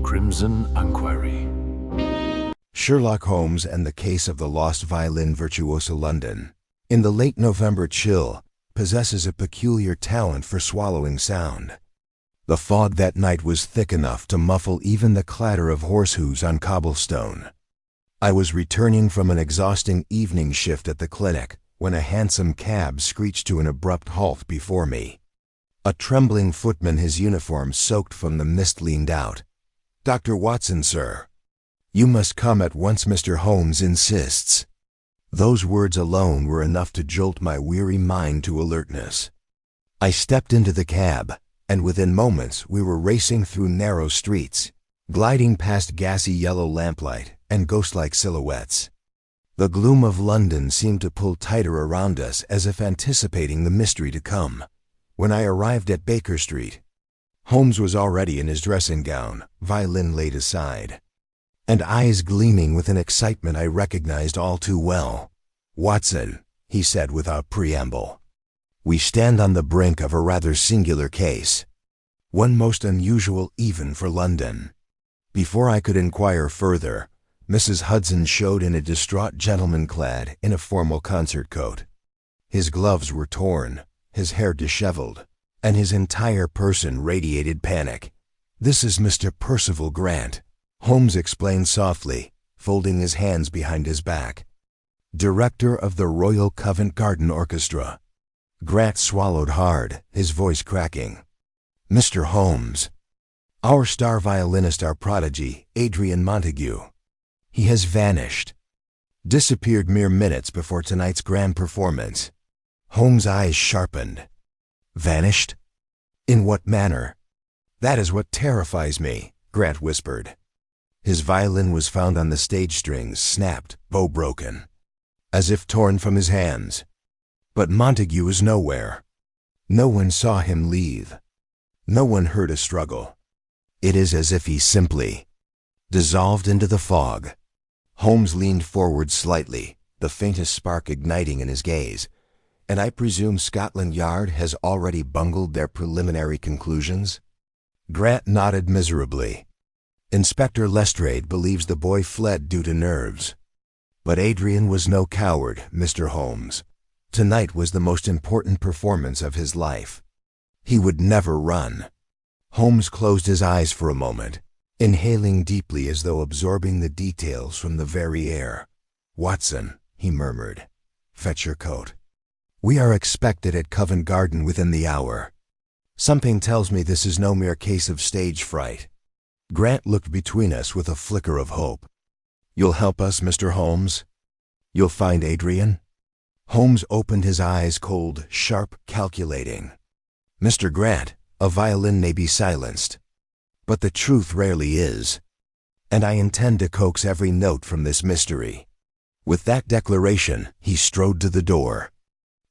Crimson Inquiry. Sherlock Holmes and the Case of the Lost Violin Virtuoso. London, in the late November chill, possesses a peculiar talent for swallowing sound. The fog that night was thick enough to muffle even the clatter of horse hooves on cobblestone. I was returning from an exhausting evening shift at the clinic when a hansom cab screeched to an abrupt halt before me. A trembling footman, his uniform soaked from the mist, leaned out. "Dr. Watson, sir." "You must come at once, Mr. Holmes insists." Those words alone were enough to jolt my weary mind to alertness. I stepped into the cab, and within moments we were racing through narrow streets, gliding past gassy yellow lamplight and ghost-like silhouettes. The gloom of London seemed to pull tighter around us as if anticipating the mystery to come. When I arrived at Baker Street, Holmes was already in his dressing gown, violin laid aside, and eyes gleaming with an excitement I recognized all too well. "Watson," he said without preamble, "we stand on the brink of a rather singular case, one most unusual even for London." Before I could inquire further, Mrs. Hudson showed in a distraught gentleman clad in a formal concert coat. His gloves were torn, his hair disheveled, and his entire person radiated panic. "This is Mr. Percival Grant," Holmes explained softly, folding his hands behind his back. "Director of the Royal Covent Garden Orchestra." Grant swallowed hard, his voice cracking. "Mr. Holmes, our star violinist, our prodigy, Adrian Montague. He has vanished. Disappeared mere minutes before tonight's grand performance." Holmes' eyes sharpened. "Vanished? In what manner?" "That is what terrifies me," Grant whispered. "His violin was found on the stage strings, snapped, bow broken, as if torn from his hands. But Montague is nowhere. No one saw him leave. No one heard a struggle. It is as if he simply dissolved into the fog." Holmes leaned forward slightly, the faintest spark igniting in his gaze. "And I presume Scotland Yard has already bungled their preliminary conclusions?" Grant nodded miserably. "Inspector Lestrade believes the boy fled due to nerves. But Adrian was no coward, Mr. Holmes. Tonight was the most important performance of his life. He would never run." Holmes closed his eyes for a moment, inhaling deeply as though absorbing the details from the very air. "Watson," he murmured, "fetch your coat. We are expected at Covent Garden within the hour. Something tells me this is no mere case of stage fright." Grant looked between us with a flicker of hope. "You'll help us, Mr. Holmes? You'll find Adrian?" Holmes opened his eyes, cold, sharp, calculating. "Mr. Grant, a violin may be silenced, but the truth rarely is, and I intend to coax every note from this mystery." With that declaration, he strode to the door.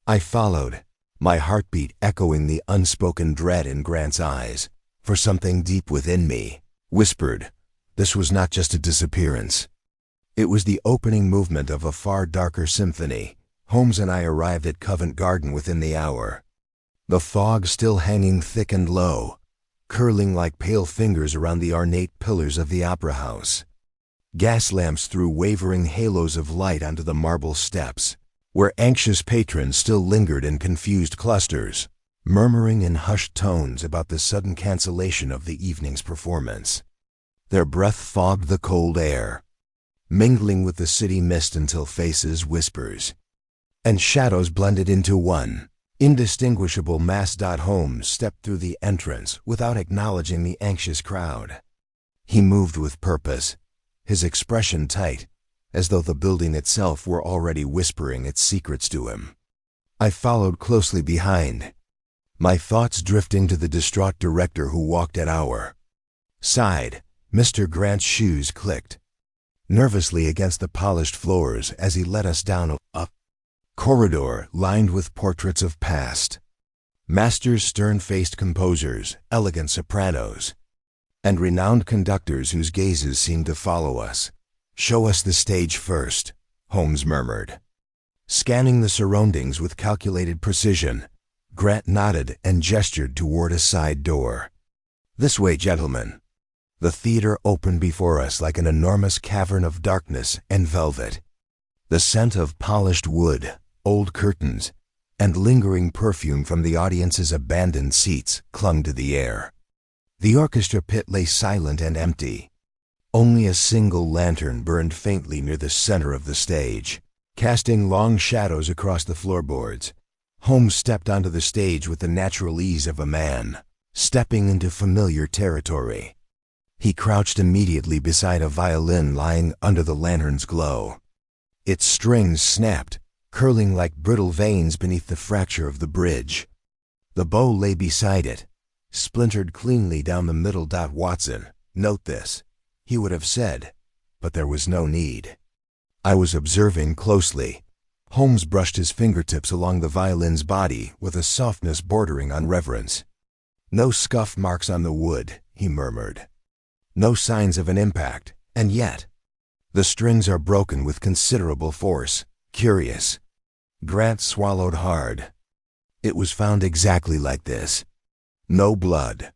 I followed, my heartbeat echoing the unspoken dread in Grant's eyes, for something deep within me whispered, this was not just a disappearance. It was the opening movement of a far darker symphony. Holmes and I arrived at Covent Garden within the hour, the fog still hanging thick and low, curling like pale fingers around the ornate pillars of the Opera House. Gas lamps threw wavering halos of light onto the marble steps, where anxious patrons still lingered in confused clusters, murmuring in hushed tones about the sudden cancellation of the evening's performance. Their breath fogged the cold air, mingling with the city mist until faces, whispers, and shadows blended into one indistinguishable mass. Holmes stepped through the entrance without acknowledging the anxious crowd. He moved with purpose, his expression tight, as though the building itself were already whispering its secrets to him. I followed closely behind, my thoughts drifting to the distraught director who walked at our side. Mr. Grant's shoes clicked nervously against the polished floors as he led us down a corridor lined with portraits of past masters, stern-faced composers, elegant sopranos, and renowned conductors whose gazes seemed to follow us. "Show us the stage first," Holmes murmured. Scanning the surroundings with calculated precision, Grant nodded and gestured toward a side door. "This way, gentlemen." The theater opened before us like an enormous cavern of darkness and velvet. The scent of polished wood, old curtains, and lingering perfume from the audience's abandoned seats clung to the air. The orchestra pit lay silent and empty. Only a single lantern burned faintly near the center of the stage, casting long shadows across the floorboards. Holmes stepped onto the stage with the natural ease of a man, stepping into familiar territory. He crouched immediately beside a violin lying under the lantern's glow. Its strings snapped, curling like brittle veins beneath the fracture of the bridge. The bow lay beside it, splintered cleanly down the middle. "Watson, note this," he would have said, but there was no need. I was observing closely. Holmes brushed his fingertips along the violin's body with a softness bordering on reverence. "No scuff marks on the wood," he murmured. "No signs of an impact, and yet the strings are broken with considerable force. Curious." Grant swallowed hard. "It was found exactly like this. No blood.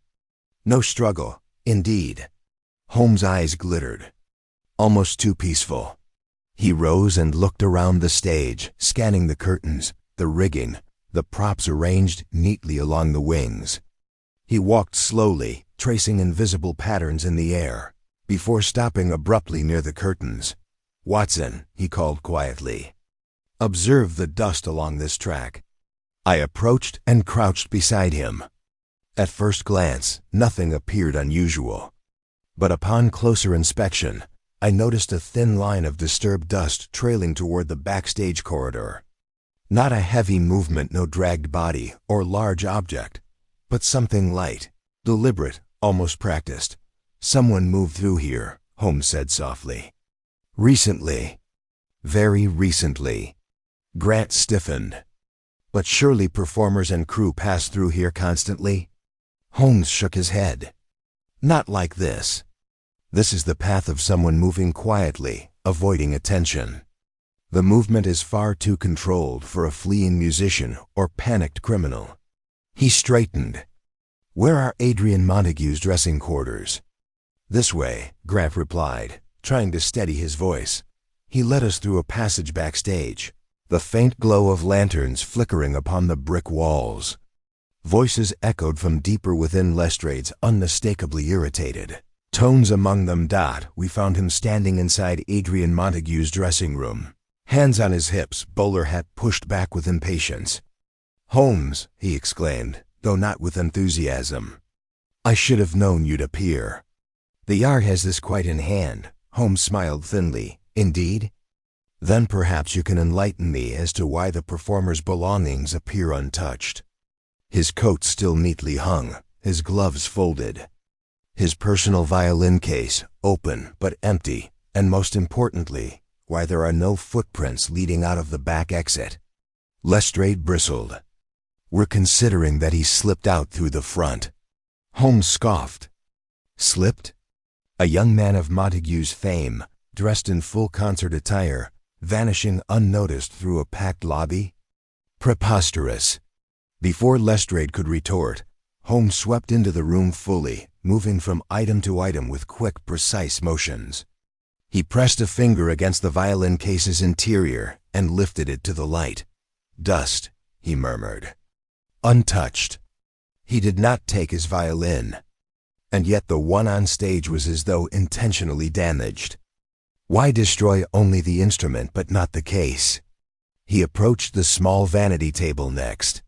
No struggle, indeed." Holmes' eyes glittered. "Almost too peaceful." He rose and looked around the stage, scanning the curtains, the rigging, the props arranged neatly along the wings. He walked slowly, tracing invisible patterns in the air, before stopping abruptly near the curtains. "Watson," he called quietly, "observe the dust along this track." I approached and crouched beside him. At first glance, nothing appeared unusual. But upon closer inspection, I noticed a thin line of disturbed dust trailing toward the backstage corridor. Not a heavy movement, no dragged body or large object, but something light, deliberate, almost practiced. "Someone moved through here," Holmes said softly. "Recently." "Very recently." Grant stiffened. "But surely performers and crew pass through here constantly?" Holmes shook his head. "Not like this. This is the path of someone moving quietly, avoiding attention. The movement is far too controlled for a fleeing musician or panicked criminal." He straightened. "Where are Adrian Montague's dressing quarters?" "This way," Grant replied, trying to steady his voice. "He led us through a passage backstage, the faint glow of lanterns flickering upon the brick walls." Voices echoed from deeper within Lestrade's, unmistakably irritated. Tones among them. "We found him standing inside Adrian Montague's dressing room, hands on his hips, bowler hat pushed back with impatience." "Holmes," he exclaimed, though not with enthusiasm, "I should have known you'd appear." "The Yard has this quite in hand." Holmes smiled thinly. "Indeed? Then perhaps you can enlighten me as to why the performer's belongings appear untouched." His coat still neatly hung, his gloves folded. His personal violin case, open but empty, and most importantly, why there are no footprints leading out of the back exit. Lestrade bristled. "We're considering that he slipped out through the front." Holmes scoffed. "Slipped?" A young man of Montague's fame, dressed in full concert attire, vanishing unnoticed through a packed lobby? Preposterous. Before Lestrade could retort, Holmes swept into the room fully, moving from item to item with quick, precise motions. He pressed a finger against the violin case's interior and lifted it to the light. "Dust," he murmured. "Untouched." He did not take his violin, and yet the one on stage was as though intentionally damaged. Why destroy only the instrument but not the case? He approached the small vanity table next.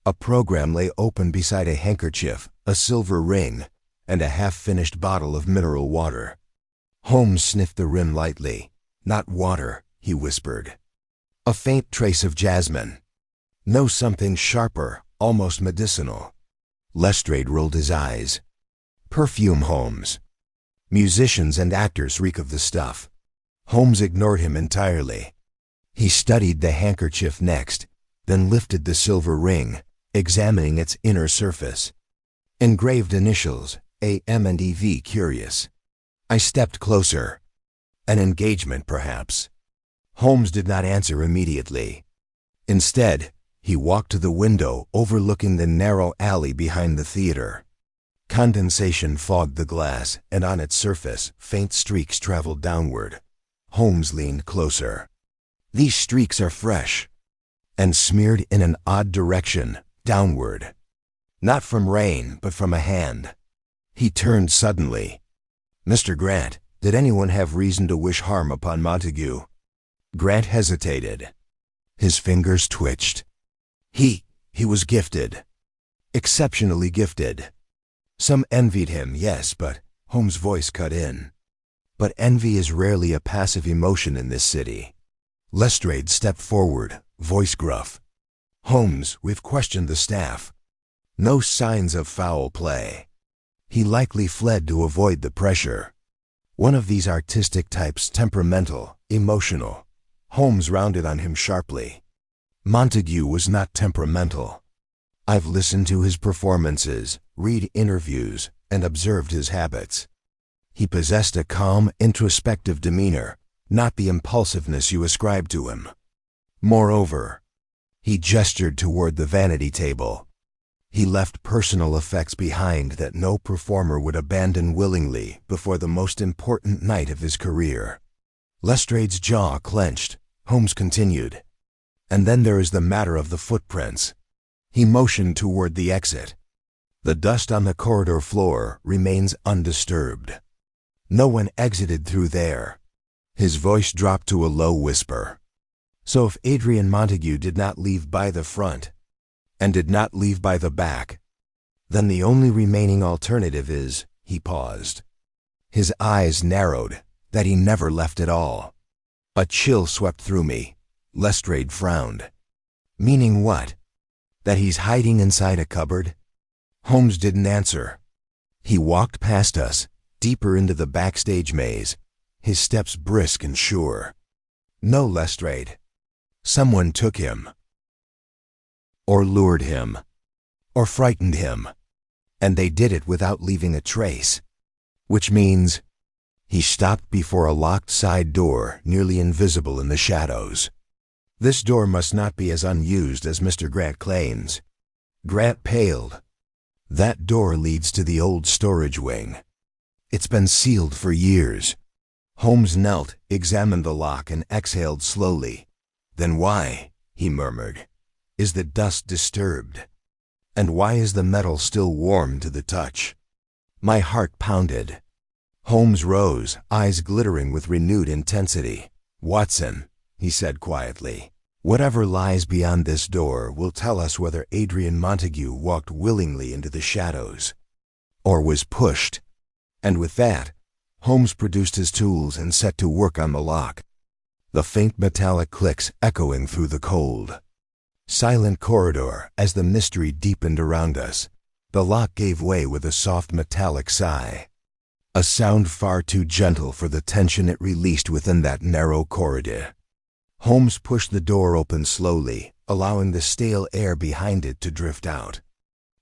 A program lay open beside a handkerchief, a silver ring, and a half-finished bottle of mineral water. Holmes sniffed the rim lightly. "Not water," he whispered. "A faint trace of jasmine. No, something sharper, almost medicinal." Lestrade rolled his eyes. "Perfume, Holmes. Musicians and actors reek of the stuff." Holmes ignored him entirely. He studied the handkerchief next, then lifted the silver ring, examining its inner surface. Engraved initials, A.M. and E.V. Curious. I stepped closer. An engagement, perhaps. Holmes did not answer immediately. Instead, he walked to the window overlooking the narrow alley behind the theater. Condensation fogged the glass, and on its surface, faint streaks traveled downward. Holmes leaned closer. These streaks are fresh, and smeared in an odd direction, downward. Not from rain, but from a hand. He turned suddenly. Mr. Grant, did anyone have reason to wish harm upon Montague? Grant hesitated. His fingers twitched. He was gifted. Exceptionally gifted. Some envied him, yes, but Holmes' voice cut in. But envy is rarely a passive emotion in this city. Lestrade stepped forward, voice gruff. Holmes, we've questioned the staff. No signs of foul play. He likely fled to avoid the pressure. One of these artistic types, temperamental, emotional. Holmes rounded on him sharply. Montague was not temperamental. I've listened to his performances, read interviews, and observed his habits. He possessed a calm, introspective demeanor, not the impulsiveness you ascribe to him. Moreover, he gestured toward the vanity table. He left personal effects behind that no performer would abandon willingly before the most important night of his career. Lestrade's jaw clenched. Holmes continued. And then there is the matter of the footprints. He motioned toward the exit. The dust on the corridor floor remains undisturbed. No one exited through there. His voice dropped to a low whisper. So if Adrian Montague did not leave by the front, and did not leave by the back, then the only remaining alternative is, he paused. His eyes narrowed, that he never left at all. A chill swept through me. Lestrade frowned. Meaning what? That he's hiding inside a cupboard? Holmes didn't answer. He walked past us, deeper into the backstage maze, his steps brisk and sure. No, Lestrade. Someone took him. Or lured him. Or frightened him. And they did it without leaving a trace. Which means... He stopped before a locked side door, nearly invisible in the shadows. This door must not be as unused as Mr. Grant claims. Grant paled. That door leads to the old storage wing. It's been sealed for years. Holmes knelt, examined the lock, and exhaled slowly. Then why, he murmured, is the dust disturbed? And why is the metal still warm to the touch? My heart pounded. Holmes rose, eyes glittering with renewed intensity. Watson, he said quietly, whatever lies beyond this door will tell us whether Adrian Montague walked willingly into the shadows, or was pushed. And with that, Holmes produced his tools and set to work on the lock. The faint metallic clicks echoing through the cold. Silent corridor as the mystery deepened around us. The lock gave way with a soft metallic sigh. A sound far too gentle for the tension it released within that narrow corridor. Holmes pushed the door open slowly, allowing the stale air behind it to drift out.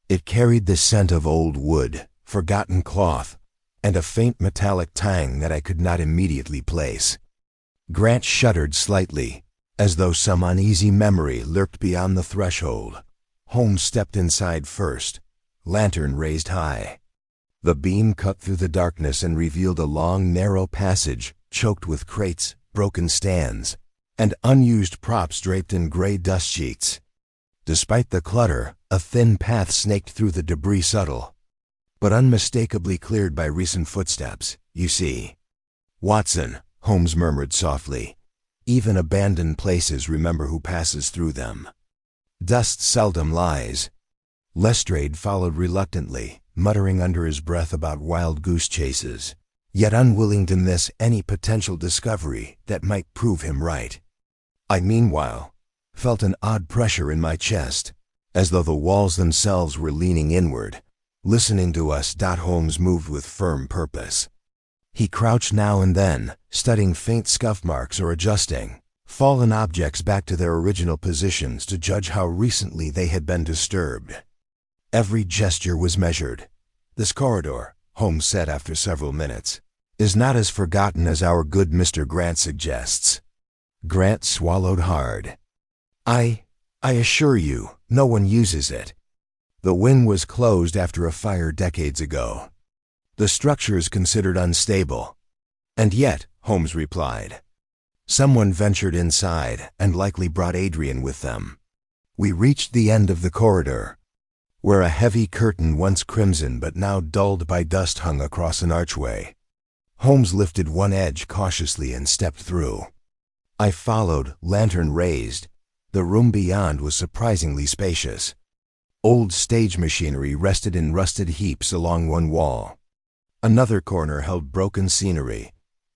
It carried the scent of old wood, forgotten cloth, and a faint metallic tang that I could not immediately place. Grant shuddered slightly, as though some uneasy memory lurked beyond the threshold. Holmes stepped inside first, lantern raised high. The beam cut through the darkness and revealed a long, narrow passage choked with crates, broken stands, and unused props draped in gray dust sheets. Despite the clutter, a thin path snaked through the debris subtle, but unmistakably cleared by recent footsteps, you see. Watson, Holmes murmured softly, even abandoned places remember who passes through them. Dust seldom lies. Lestrade followed reluctantly, muttering under his breath about wild goose chases, yet unwilling to miss any potential discovery that might prove him right. I, meanwhile, felt an odd pressure in my chest, as though the walls themselves were leaning inward, listening to us. Holmes moved with firm purpose. He crouched now and then, studying faint scuff marks or adjusting fallen objects back to their original positions to judge how recently they had been disturbed. Every gesture was measured. This corridor, Holmes said after several minutes, is not as forgotten as our good Mr. Grant suggests. Grant swallowed hard. I assure you, no one uses it. The wing was closed after a fire decades ago. The structure is considered unstable. And yet, Holmes replied, someone ventured inside and likely brought Adrian with them. We reached the end of the corridor, where a heavy curtain, once crimson but now dulled by dust, hung across an archway. Holmes lifted one edge cautiously and stepped through. I followed, lantern raised. The room beyond was surprisingly spacious. Old stage machinery rested in rusted heaps along one wall. Another corner held broken scenery,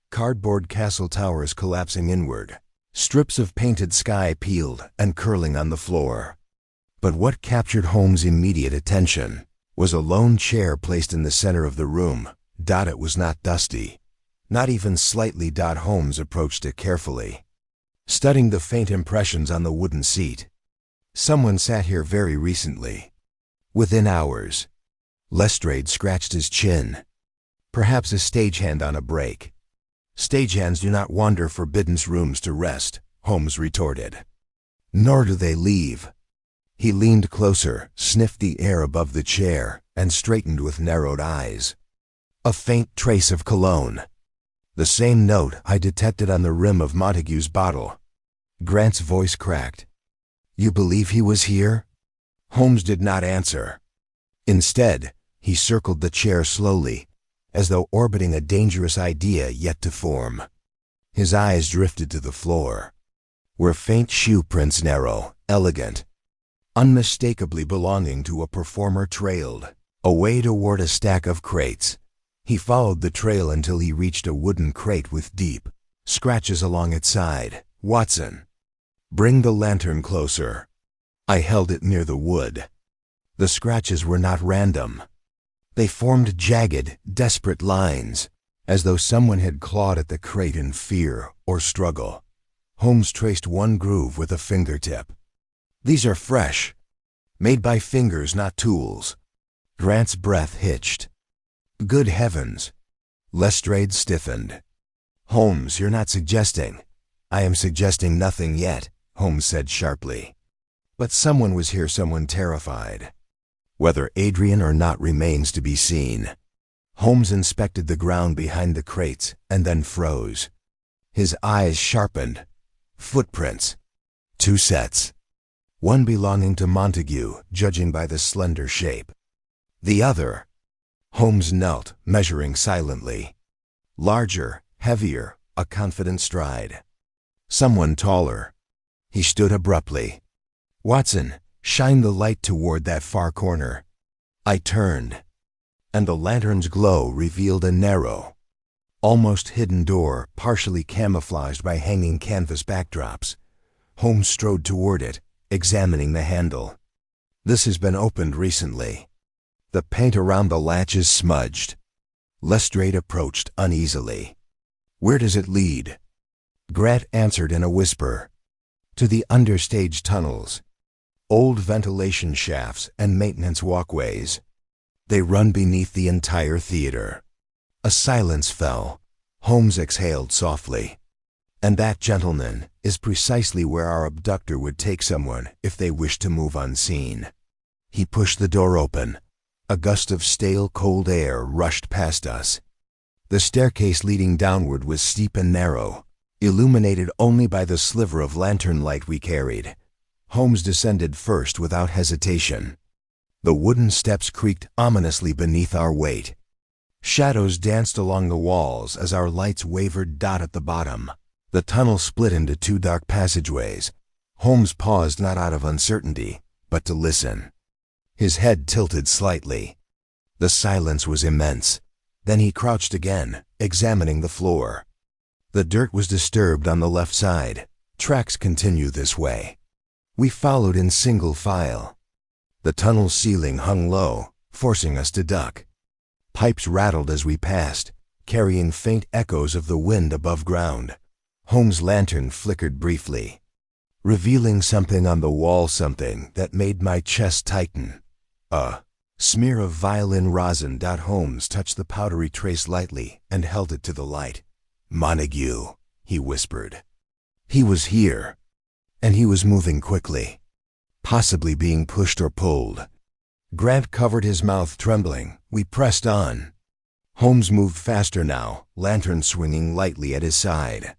cardboard castle towers collapsing inward, strips of painted sky peeled and curling on the floor. But what captured Holmes' immediate attention was a lone chair placed in the center of the room. It was not dusty, not even slightly. Holmes approached it carefully, studying the faint impressions on the wooden seat. Someone sat here very recently. Within hours. Lestrade scratched his chin. Perhaps a stagehand on a break. Stagehands do not wander forbidden rooms to rest, Holmes retorted. Nor do they leave. He leaned closer, sniffed the air above the chair, and straightened with narrowed eyes. A faint trace of cologne. The same note I detected on the rim of Montague's bottle. Grant's voice cracked. You believe he was here? Holmes did not answer. Instead, he circled the chair slowly, as though orbiting a dangerous idea yet to form. His eyes drifted to the floor, where faint shoe prints, narrow, elegant, unmistakably belonging to a performer, trailed away toward a stack of crates. He followed the trail until he reached a wooden crate with deep scratches along its side. Watson, bring the lantern closer. I held it near the wood. The scratches were not random. They formed jagged, desperate lines, as though someone had clawed at the crate in fear or struggle. Holmes traced one groove with a fingertip. These are fresh, made by fingers, not tools. Grant's breath hitched. Good heavens! Lestrade stiffened. Holmes, you're not suggesting. I am suggesting nothing yet, Holmes said sharply. But someone was here, someone terrified. Whether Adrian or not remains to be seen. Holmes inspected the ground behind the crates and then froze. His eyes sharpened. Footprints. 2 sets. One belonging to Montague, judging by the slender shape. The other. Holmes knelt, measuring silently. Larger, heavier, a confident stride. Someone taller. He stood abruptly. Watson, shine the light toward that far corner. I turned, and the lantern's glow revealed a narrow, almost hidden door, partially camouflaged by hanging canvas backdrops. Holmes strode toward it, examining the handle. This has been opened recently. The paint around the latch is smudged. Lestrade approached uneasily. Where does it lead? Grant answered in a whisper. To the understage tunnels. Old ventilation shafts and maintenance walkways. They run beneath the entire theater. A silence fell. Holmes exhaled softly. And that, gentlemen, is precisely where our abductor would take someone if they wished to move unseen. He pushed the door open. A gust of stale, cold air rushed past us. The staircase leading downward was steep and narrow, illuminated only by the sliver of lantern light we carried. Holmes descended first without hesitation. The wooden steps creaked ominously beneath our weight. Shadows danced along the walls as our lights wavered. At the bottom, the tunnel split into 2 dark passageways. Holmes paused, not out of uncertainty, but to listen. His head tilted slightly. The silence was immense. Then he crouched again, examining the floor. The dirt was disturbed on the left side. Tracks continue this way. We followed in single file. The tunnel's ceiling hung low, forcing us to duck. Pipes rattled as we passed, carrying faint echoes of the wind above ground. Holmes' lantern flickered briefly, revealing something on the wall, something that made my chest tighten. A smear of violin rosin. Holmes touched the powdery trace lightly and held it to the light. Montague, he whispered. He was here. And he was moving quickly, possibly being pushed or pulled. Grant covered his mouth, trembling. We pressed on. Holmes moved faster now, lantern swinging lightly at his side.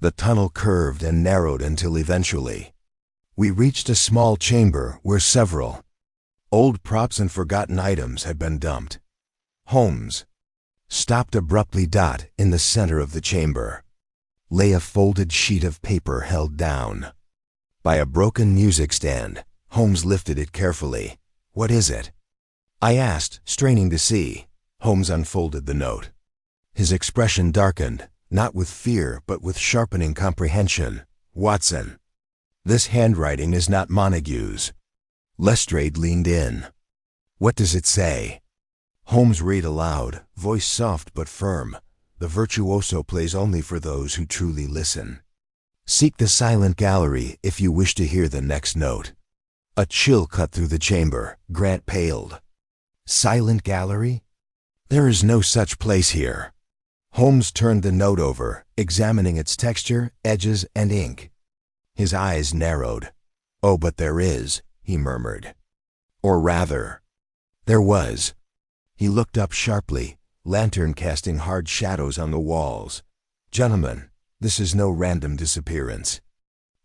The tunnel curved and narrowed until eventually we reached a small chamber where several old props and forgotten items had been dumped. Holmes stopped abruptly. In the center of the chamber lay a folded sheet of paper held down by a broken music stand. Holmes lifted it carefully. "What is it?" I asked, straining to see. Holmes unfolded the note. His expression darkened, not with fear but with sharpening comprehension. "Watson, this handwriting is not Montague's." Lestrade leaned in. "What does it say?" Holmes read aloud, voice soft but firm. "The virtuoso plays only for those who truly listen. Seek the silent gallery if you wish to hear the next note." A chill cut through the chamber. Grant paled. "Silent gallery? There is no such place here." Holmes turned the note over, examining its texture, edges, and ink. His eyes narrowed. "Oh, but there is," he murmured. "Or rather, there was." He looked up sharply, lantern casting hard shadows on the walls. "Gentlemen, this is no random disappearance.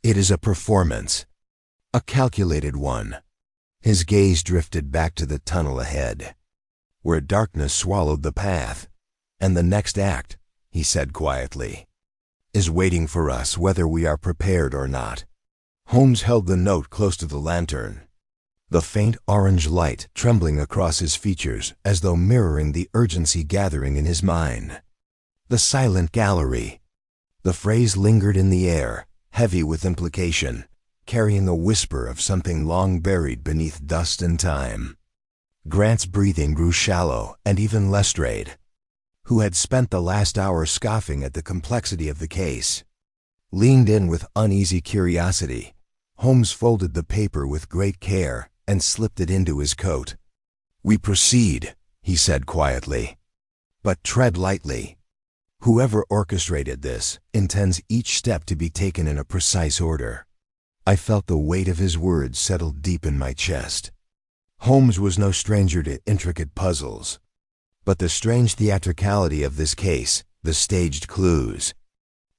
It is a performance. A calculated one." His gaze drifted back to the tunnel ahead, where darkness swallowed the path. "And the next act," he said quietly, "is waiting for us whether we are prepared or not." Holmes held the note close to the lantern, the faint orange light trembling across his features as though mirroring the urgency gathering in his mind. The silent gallery. The phrase lingered in the air, heavy with implication, carrying a whisper of something long buried beneath dust and time. Grant's breathing grew shallow, and even Lestrade, who had spent the last hour scoffing at the complexity of the case, leaned in with uneasy curiosity. Holmes folded the paper with great care and slipped it into his coat. "We proceed," he said quietly, "but tread lightly. Whoever orchestrated this intends each step to be taken in a precise order." I felt the weight of his words settle deep in my chest. Holmes was no stranger to intricate puzzles, but the strange theatricality of this case, the staged clues,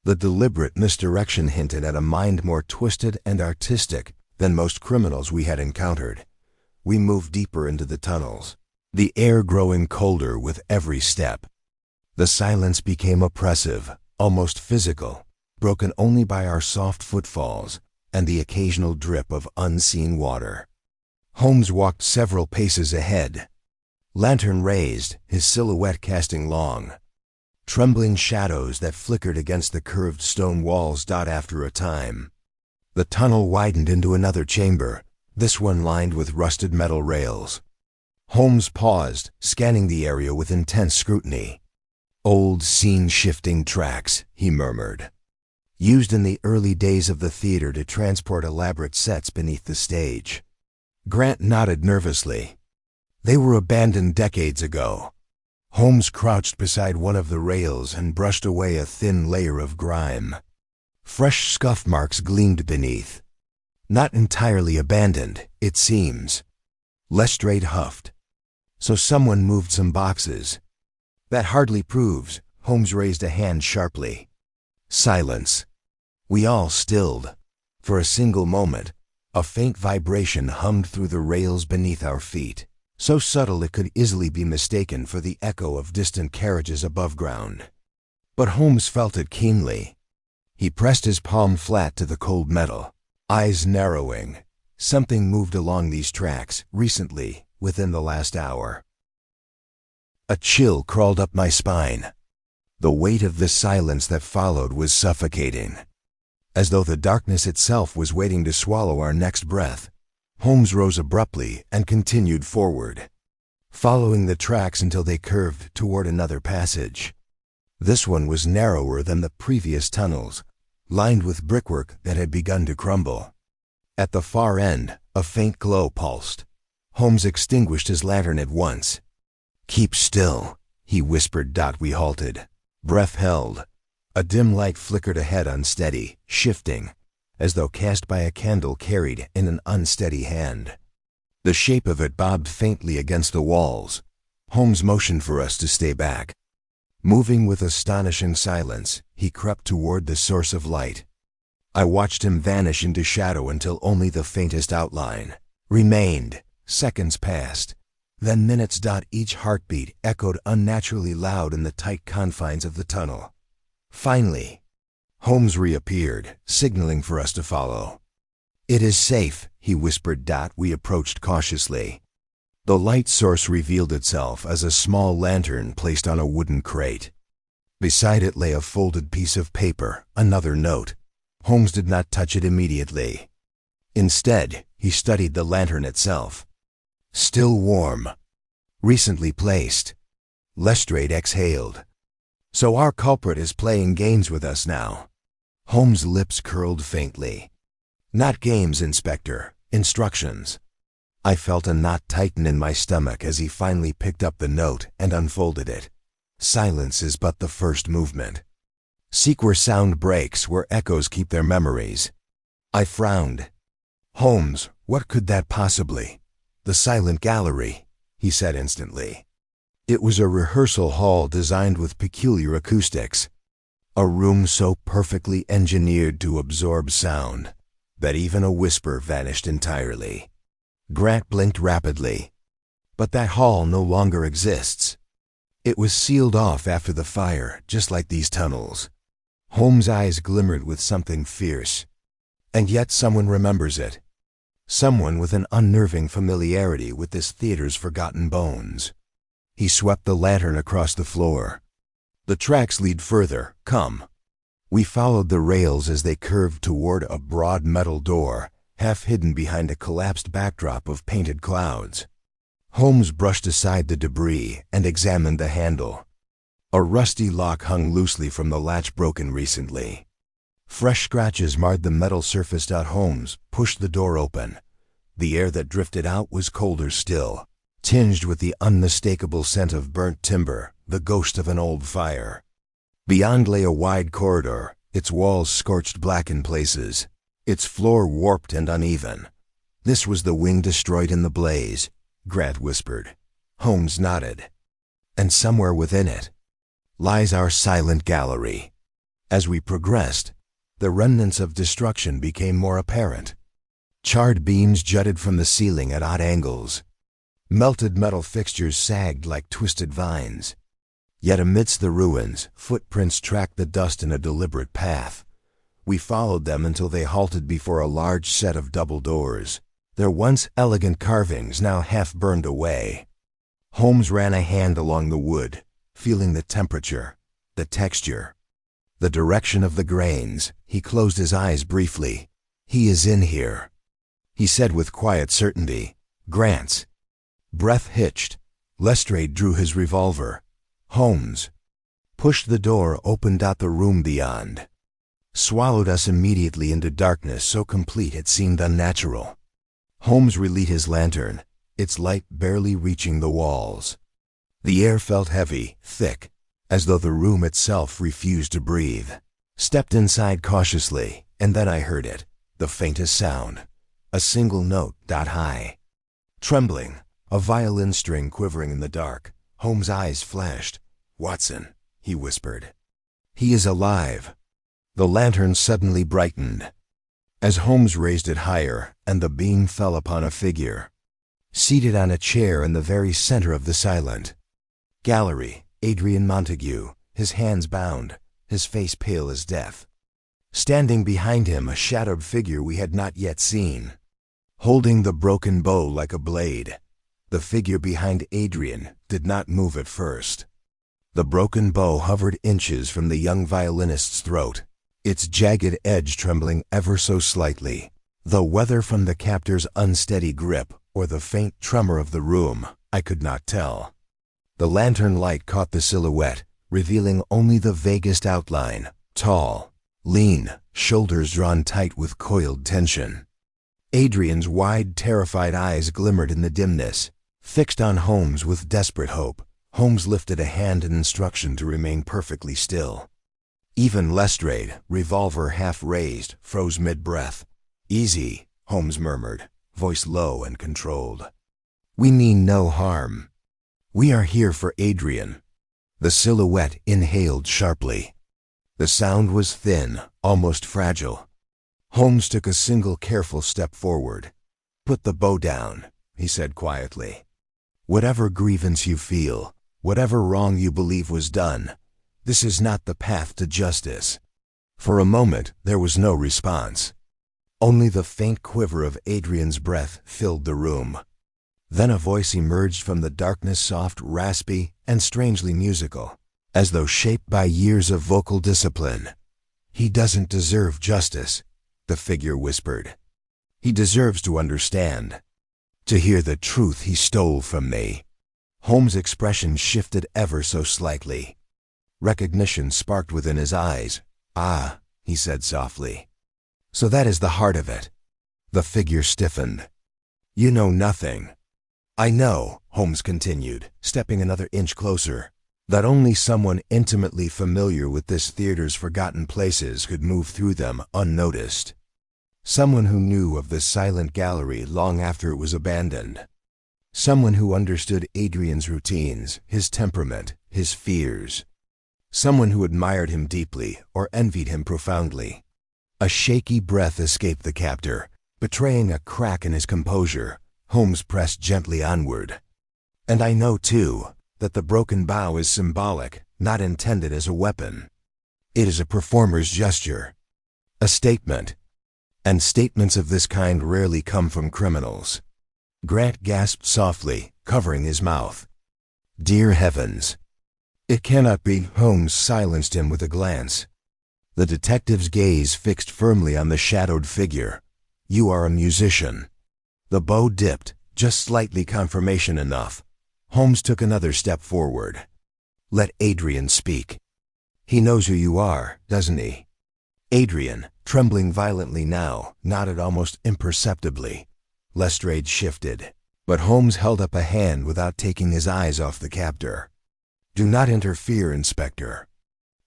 the deliberate misdirection hinted at a mind more twisted and artistic than most criminals we had encountered. We moved deeper into the tunnels, the air growing colder with every step. The silence became oppressive, almost physical, broken only by our soft footfalls and the occasional drip of unseen water. Holmes walked several paces ahead, lantern raised, his silhouette casting long, trembling shadows that flickered against the curved stone walls. After a time, the tunnel widened into another chamber, this one lined with rusted metal rails. Holmes paused, scanning the area with intense scrutiny. "Old scene-shifting tracks," he murmured, "used in the early days of the theater to transport elaborate sets beneath the stage." Grant nodded nervously. "They were abandoned decades ago." Holmes crouched beside one of the rails and brushed away a thin layer of grime. Fresh scuff marks gleamed beneath. "Not entirely abandoned, it seems." Lestrade huffed. "So someone moved some boxes." "That hardly proves." Holmes raised a hand sharply. Silence. We all stilled. For a single moment, a faint vibration hummed through the rails beneath our feet, so subtle it could easily be mistaken for the echo of distant carriages above ground. But Holmes felt it keenly. He pressed his palm flat to the cold metal, eyes narrowing. Something moved along these tracks, recently, within the last hour. A chill crawled up my spine. The weight of the silence that followed was suffocating, as though the darkness itself was waiting to swallow our next breath. Holmes rose abruptly and continued forward, following the tracks until they curved toward another passage. This one was narrower than the previous tunnels, lined with brickwork that had begun to crumble. At the far end, a faint glow pulsed. Holmes extinguished his lantern at once. "Keep still," he whispered. We halted. Breath held. A dim light flickered ahead, unsteady, shifting, as though cast by a candle carried in an unsteady hand. The shape of it bobbed faintly against the walls. Holmes motioned for us to stay back. Moving with astonishing silence, he crept toward the source of light. I watched him vanish into shadow until only the faintest outline remained. Seconds passed. Then minutes. Each heartbeat echoed unnaturally loud in the tight confines of the tunnel. Finally, Holmes reappeared, signaling for us to follow. "It is safe," he whispered. We approached cautiously. The light source revealed itself as a small lantern placed on a wooden crate. Beside it lay a folded piece of paper, another note. Holmes did not touch it immediately. Instead, he studied the lantern itself. Still warm. Recently placed. Lestrade exhaled. "So our culprit is playing games with us now." Holmes' lips curled faintly. "Not games, Inspector. Instructions." I felt a knot tighten in my stomach as he finally picked up the note and unfolded it. "Silence is but the first movement. Seek where sound breaks, where echoes keep their memories." I frowned. "Holmes, what could that possibly—" "The silent gallery," he said instantly. It was a rehearsal hall designed with peculiar acoustics. A room so perfectly engineered to absorb sound that even a whisper vanished entirely. Grant blinked rapidly. "But that hall no longer exists." "It was sealed off after the fire, just like these tunnels." Holmes' eyes glimmered with something fierce. "And yet someone remembers it. Someone with an unnerving familiarity with this theater's forgotten bones." He swept the lantern across the floor. "The tracks lead further. Come." We followed the rails as they curved toward a broad metal door, half hidden behind a collapsed backdrop of painted clouds. Holmes brushed aside the debris and examined the handle. A rusty lock hung loosely from the latch, broken recently. Fresh scratches marred the metal surface. Holmes pushed the door open. The air that drifted out was colder still, tinged with the unmistakable scent of burnt timber, the ghost of an old fire. Beyond lay a wide corridor, its walls scorched black in places, its floor warped and uneven. "This was the wing destroyed in the blaze," Grant whispered. Holmes nodded. "And somewhere within it lies our silent gallery." As we progressed, the remnants of destruction became more apparent. Charred beams jutted from the ceiling at odd angles. Melted metal fixtures sagged like twisted vines. Yet amidst the ruins, footprints tracked the dust in a deliberate path. We followed them until they halted before a large set of double doors, their once elegant carvings now half burned away. Holmes ran a hand along the wood, feeling the temperature, the texture, the direction of the grains. He closed his eyes briefly. "He is in here," he said with quiet certainty. "Grant's." Breath hitched. Lestrade drew his revolver. Holmes pushed the door, opened out the room beyond, swallowed us immediately into darkness so complete it seemed unnatural. Holmes relit his lantern, its light barely reaching the walls. The air felt heavy, thick, as though the room itself refused to breathe. Stepped inside cautiously, and then I heard it, the faintest sound, a single note, high. Trembling, a violin string quivering in the dark. Holmes' eyes flashed. "Watson," he whispered. "He is alive." The lantern suddenly brightened, as Holmes raised it higher, and the beam fell upon a figure, seated on a chair in the very center of the silent gallery. Adrian Montague, his hands bound, his face pale as death. Standing behind him, a shadowed figure we had not yet seen, holding the broken bow like a blade. The figure behind Adrian did not move at first. The broken bow hovered inches from the young violinist's throat, its jagged edge trembling ever so slightly. Though whether from the captor's unsteady grip or the faint tremor of the room, I could not tell. The lantern light caught the silhouette, revealing only the vaguest outline, tall, lean, shoulders drawn tight with coiled tension. Adrian's wide, terrified eyes glimmered in the dimness, fixed on Holmes with desperate hope. Holmes lifted a hand in instruction to remain perfectly still. Even Lestrade, revolver half raised, froze mid-breath. "Easy," Holmes murmured, voice low and controlled. We mean no harm. We are here for Adrian." The silhouette inhaled sharply. The sound was thin, almost fragile. Holmes took a single careful step forward. "Put the bow down," he said quietly. "Whatever grievance you feel, whatever wrong you believe was done, this is not the path to justice." For a moment there was no response. Only the faint quiver of Adrian's breath filled the room. Then a voice emerged from the darkness, soft, raspy, and strangely musical, as though shaped by years of vocal discipline. "He doesn't deserve justice," the figure whispered. "He deserves to understand, to hear the truth he stole from me." Holmes' expression shifted ever so slightly. Recognition sparked within his eyes. "Ah," he said softly. "So that is the heart of it." The figure stiffened. "You know nothing." "I know," Holmes continued, stepping another inch closer, "that only someone intimately familiar with this theater's forgotten places could move through them unnoticed. Someone who knew of this silent gallery long after it was abandoned. Someone who understood Adrian's routines, his temperament, his fears. Someone who admired him deeply or envied him profoundly." A shaky breath escaped the captor, betraying a crack in his composure. Holmes pressed gently onward. "And I know, too, that the broken bow is symbolic, not intended as a weapon. It is a performer's gesture, a statement. And statements of this kind rarely come from criminals." Grant gasped softly, covering his mouth. "Dear heavens! It cannot be." Holmes silenced him with a glance. The detective's gaze fixed firmly on the shadowed figure. "You are a musician." The bow dipped, just slightly, confirmation enough. Holmes took another step forward. "Let Adrian speak. He knows who you are, doesn't he?" Adrian, trembling violently now, nodded almost imperceptibly. Lestrade shifted, but Holmes held up a hand without taking his eyes off the captor. "Do not interfere, Inspector.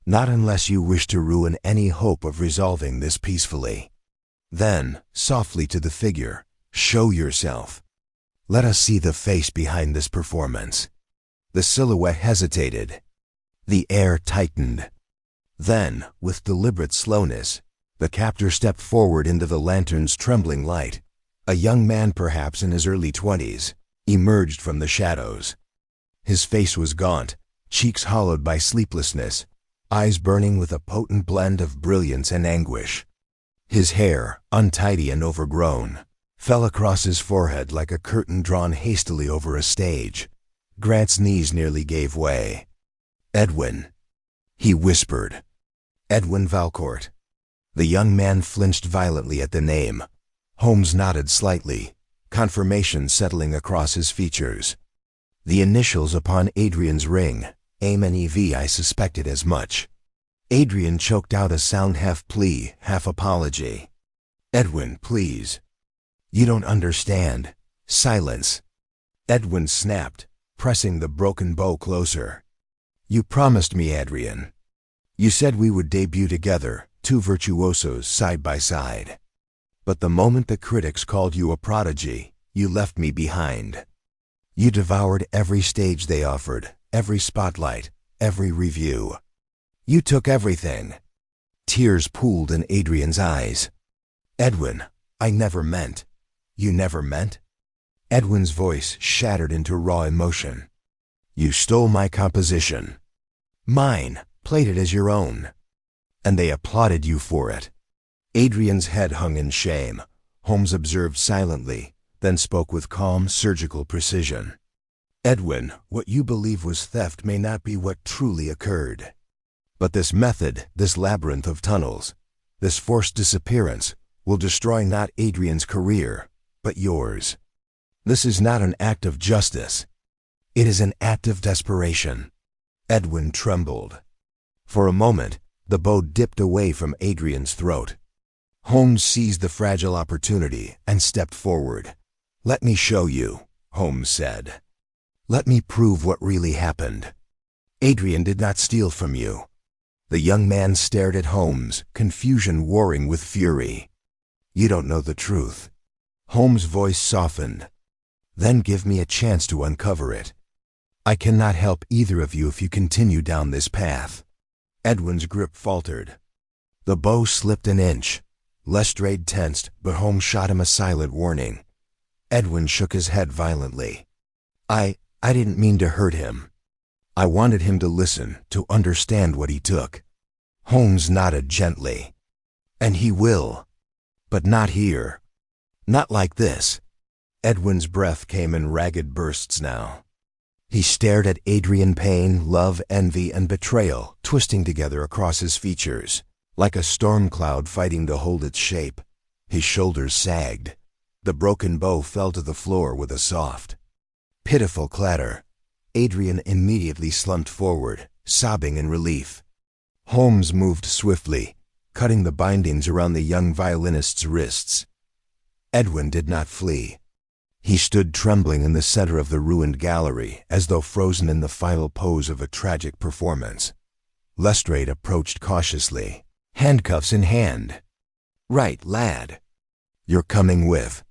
Not unless you wish to ruin any hope of resolving this peacefully." Then, softly to the figure, "Show yourself. Let us see the face behind this performance." The silhouette hesitated. The air tightened. Then, with deliberate slowness, the captor stepped forward into the lantern's trembling light. A young man, perhaps in his early 20s, emerged from the shadows. His face was gaunt, cheeks hollowed by sleeplessness, eyes burning with a potent blend of brilliance and anguish. His hair, untidy and overgrown, fell across his forehead like a curtain drawn hastily over a stage. Grant's knees nearly gave way. "Edwin," he whispered. "Edwin Valcourt." The young man flinched violently at the name. Holmes nodded slightly, confirmation settling across his features. "The initials upon Adrian's ring, AIM&EV. I suspected as much." Adrian choked out a sound half plea, half apology. "Edwin, please. You don't understand. Silence." Edwin snapped, pressing the broken bow closer. "You promised me, Adrian. You said we would debut together, two virtuosos side by side. But the moment the critics called you a prodigy, you left me behind. You devoured every stage they offered, every spotlight, every review. You took everything." Tears pooled in Adrian's eyes. "Edwin, I never meant." "You never meant?" Edwin's voice shattered into raw emotion. "You stole my composition. Mine, played it as your own. And they applauded you for it." Adrian's head hung in shame. Holmes observed silently, then spoke with calm, surgical precision. "Edwin, what you believe was theft may not be what truly occurred. But this method, this labyrinth of tunnels, this forced disappearance, will destroy not Adrian's career, but yours. This is not an act of justice. It is an act of desperation." Edwin trembled. For a moment, the bow dipped away from Adrian's throat. Holmes seized the fragile opportunity and stepped forward. "Let me show you," Holmes said. "Let me prove what really happened. Adrian did not steal from you." The young man stared at Holmes, confusion warring with fury. "You don't know the truth." Holmes' voice softened. Then give me a chance to uncover it. I cannot help either of you if you continue down this path." Edwin's grip faltered. The bow slipped an inch. Lestrade tensed, but Holmes shot him a silent warning. Edwin shook his head violently. I didn't mean to hurt him. I wanted him to listen, to understand what he took." Holmes nodded gently. "And he will. But not here. Not like this." Edwin's breath came in ragged bursts now. He stared at Adrian, pain, love, envy, and betrayal twisting together across his features, like a storm cloud fighting to hold its shape. His shoulders sagged. The broken bow fell to the floor with a soft, pitiful clatter. Adrian immediately slumped forward, sobbing in relief. Holmes moved swiftly, cutting the bindings around the young violinist's wrists. Edwin did not flee. He stood trembling in the center of the ruined gallery, as though frozen in the final pose of a tragic performance. Lestrade approached cautiously, handcuffs in hand. "Right, lad. You're coming with."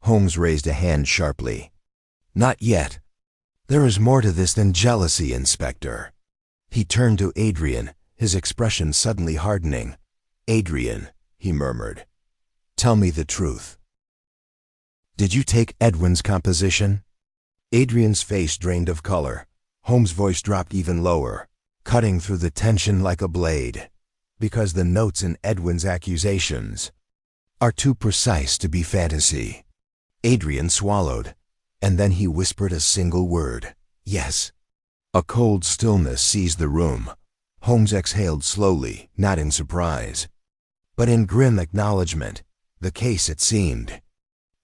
Holmes raised a hand sharply. "Not yet. There is more to this than jealousy, Inspector." He turned to Adrian, his expression suddenly hardening. "Adrian," he murmured, "tell me the truth. Did you take Edwin's composition?" Adrian's face drained of color. Holmes' voice dropped even lower, cutting through the tension like a blade. "Because the notes in Edwin's accusations are too precise to be fantasy." Adrian swallowed, and then he whispered a single word: "Yes." A cold stillness seized the room. Holmes exhaled slowly, not in surprise, but in grim acknowledgement. The case, it seemed,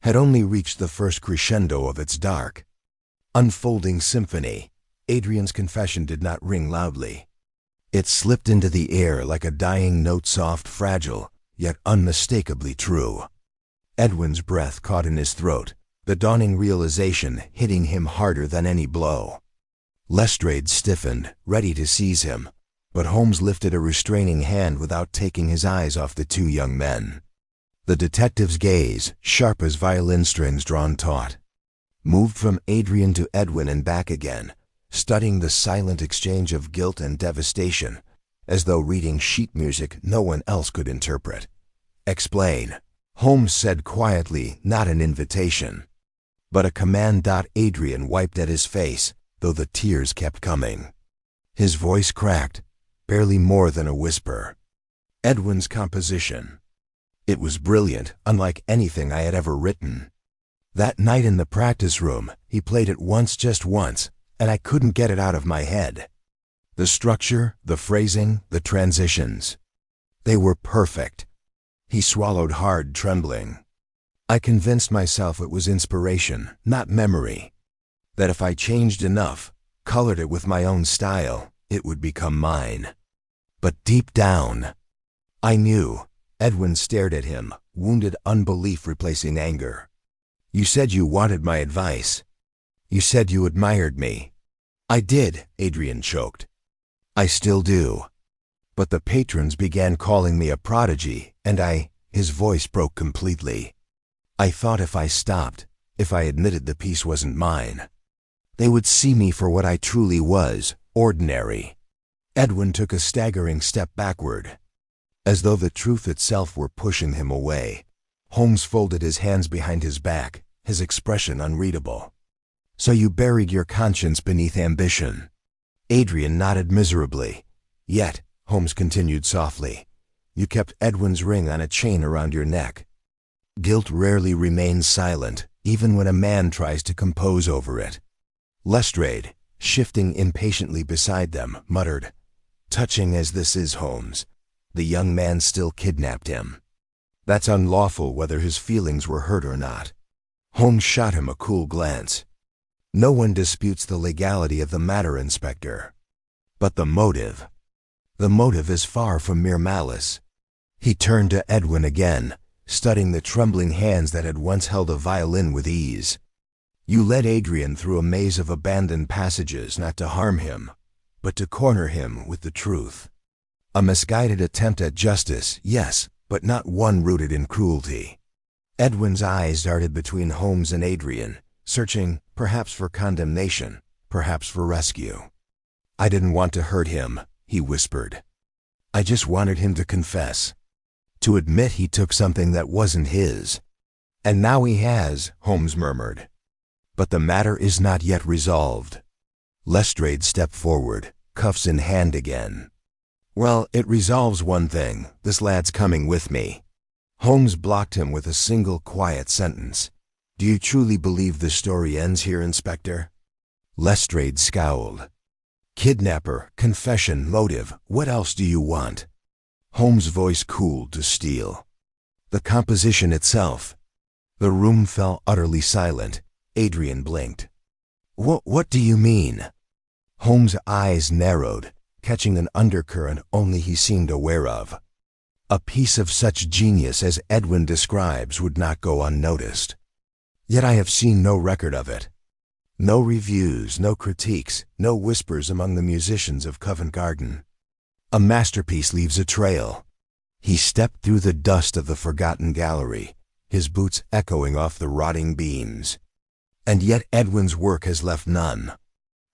had only reached the first crescendo of its dark, unfolding symphony. Adrian's confession did not ring loudly. It slipped into the air like a dying note, soft, fragile, yet unmistakably true. Edwin's breath caught in his throat, the dawning realization hitting him harder than any blow. Lestrade stiffened, ready to seize him, but Holmes lifted a restraining hand without taking his eyes off the two young men. The detective's gaze, sharp as violin strings drawn taut, moved from Adrian to Edwin and back again, studying the silent exchange of guilt and devastation, as though reading sheet music no one else could interpret. "Explain," Holmes said quietly, not an invitation, but a command. Adrian wiped at his face, though the tears kept coming. His voice cracked, barely more than a whisper. "Edwin's composition. It was brilliant, unlike anything I had ever written. That night in the practice room, he played it once, just once, and I couldn't get it out of my head. The structure, the phrasing, the transitions. They were perfect." He swallowed hard, trembling. "I convinced myself it was inspiration, not memory. That if I changed enough, colored it with my own style, it would become mine. But deep down, I knew." Edwin stared at him, wounded unbelief replacing anger. "You said you wanted my advice. You said you admired me." "I did," Adrian choked. "I still do. But the patrons began calling me a prodigy, and his voice broke completely. "I thought if I stopped, if I admitted the piece wasn't mine, they would see me for what I truly was, ordinary." Edwin took a staggering step backward, as though the truth itself were pushing him away. Holmes folded his hands behind his back, his expression unreadable. "So you buried your conscience beneath ambition." Adrian nodded miserably. "Yet," Holmes continued softly, "you kept Edwin's ring on a chain around your neck. Guilt rarely remains silent, even when a man tries to compose over it." Lestrade, shifting impatiently beside them, muttered, "Touching as this is, Holmes, the young man still kidnapped him. That's unlawful whether his feelings were hurt or not." Holmes shot him a cool glance. "No one disputes the legality of the matter, Inspector. But the motive is far from mere malice." He turned to Edwin again, studying the trembling hands that had once held a violin with ease. "You led Adrian through a maze of abandoned passages not to harm him, but to corner him with the truth. A misguided attempt at justice, yes, but not one rooted in cruelty." Edwin's eyes darted between Holmes and Adrian, searching, perhaps for condemnation, perhaps for rescue. "I didn't want to hurt him," he whispered. "I just wanted him to confess, to admit he took something that wasn't his." "And now he has," Holmes murmured. "But the matter is not yet resolved." Lestrade stepped forward, cuffs in hand again. "Well, it resolves one thing. This lad's coming with me." Holmes blocked him with a single quiet sentence. "Do you truly believe the story ends here, Inspector?" Lestrade scowled. "Kidnapper, confession, motive, what else do you want?" Holmes' voice cooled to steel. "The composition itself." The room fell utterly silent. Adrian blinked. What do you mean?" Holmes' eyes narrowed, catching an undercurrent only he seemed aware of. "A piece of such genius as Edwin describes would not go unnoticed. Yet I have seen no record of it. No reviews, no critiques, no whispers among the musicians of Covent Garden. A masterpiece leaves a trail." He stepped through the dust of the forgotten gallery, his boots echoing off the rotting beams. "And yet Edwin's work has left none."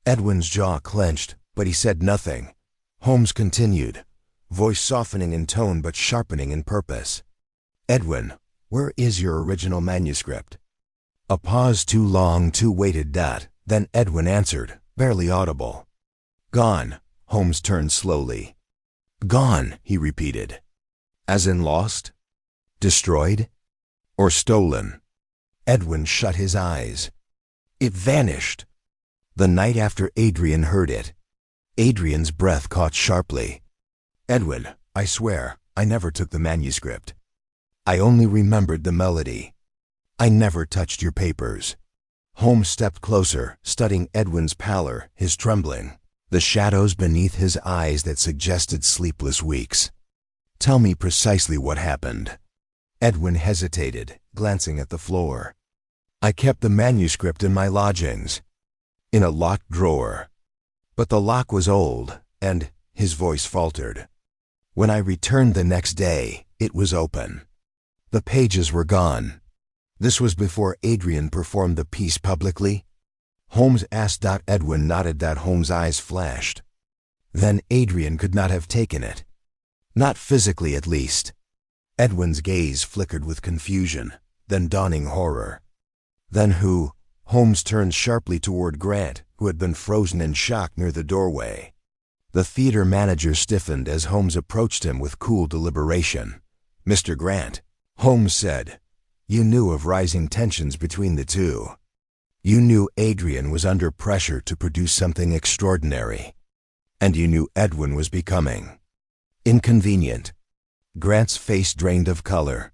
Edwin's jaw clenched, but he said nothing. Holmes continued, voice softening in tone but sharpening in purpose. "Edwin, where is your original manuscript?" A pause too long, too weighted that. Then Edwin answered, barely audible. "Gone." Holmes turned slowly. "Gone," he repeated. "As in lost? Destroyed? Or stolen?" Edwin shut his eyes. "It vanished." The night after Adrian heard it. Adrian's breath caught sharply. "Edwin, I swear, I never took the manuscript. I only remembered the melody. I never touched your papers." Holmes stepped closer, studying Edwin's pallor, his trembling, the shadows beneath his eyes that suggested sleepless weeks. "Tell me precisely what happened." Edwin hesitated, glancing at the floor. "I kept the manuscript in my lodgings, in a locked drawer. But the lock was old, and," his voice faltered, "when I returned the next day, it was open. The pages were gone." "This was before Adrian performed the piece publicly?" Holmes asked. Edwin nodded. Holmes' eyes flashed. "Then Adrian could not have taken it. Not physically, at least." Edwin's gaze flickered with confusion, then dawning horror. "Then who?" Holmes turned sharply toward Grant, who had been frozen in shock near the doorway. The theater manager stiffened as Holmes approached him with cool deliberation. "Mr. Grant," Holmes said, "you knew of rising tensions between the two. You knew Adrian was under pressure to produce something extraordinary. And you knew Edwin was becoming inconvenient." Grant's face drained of color.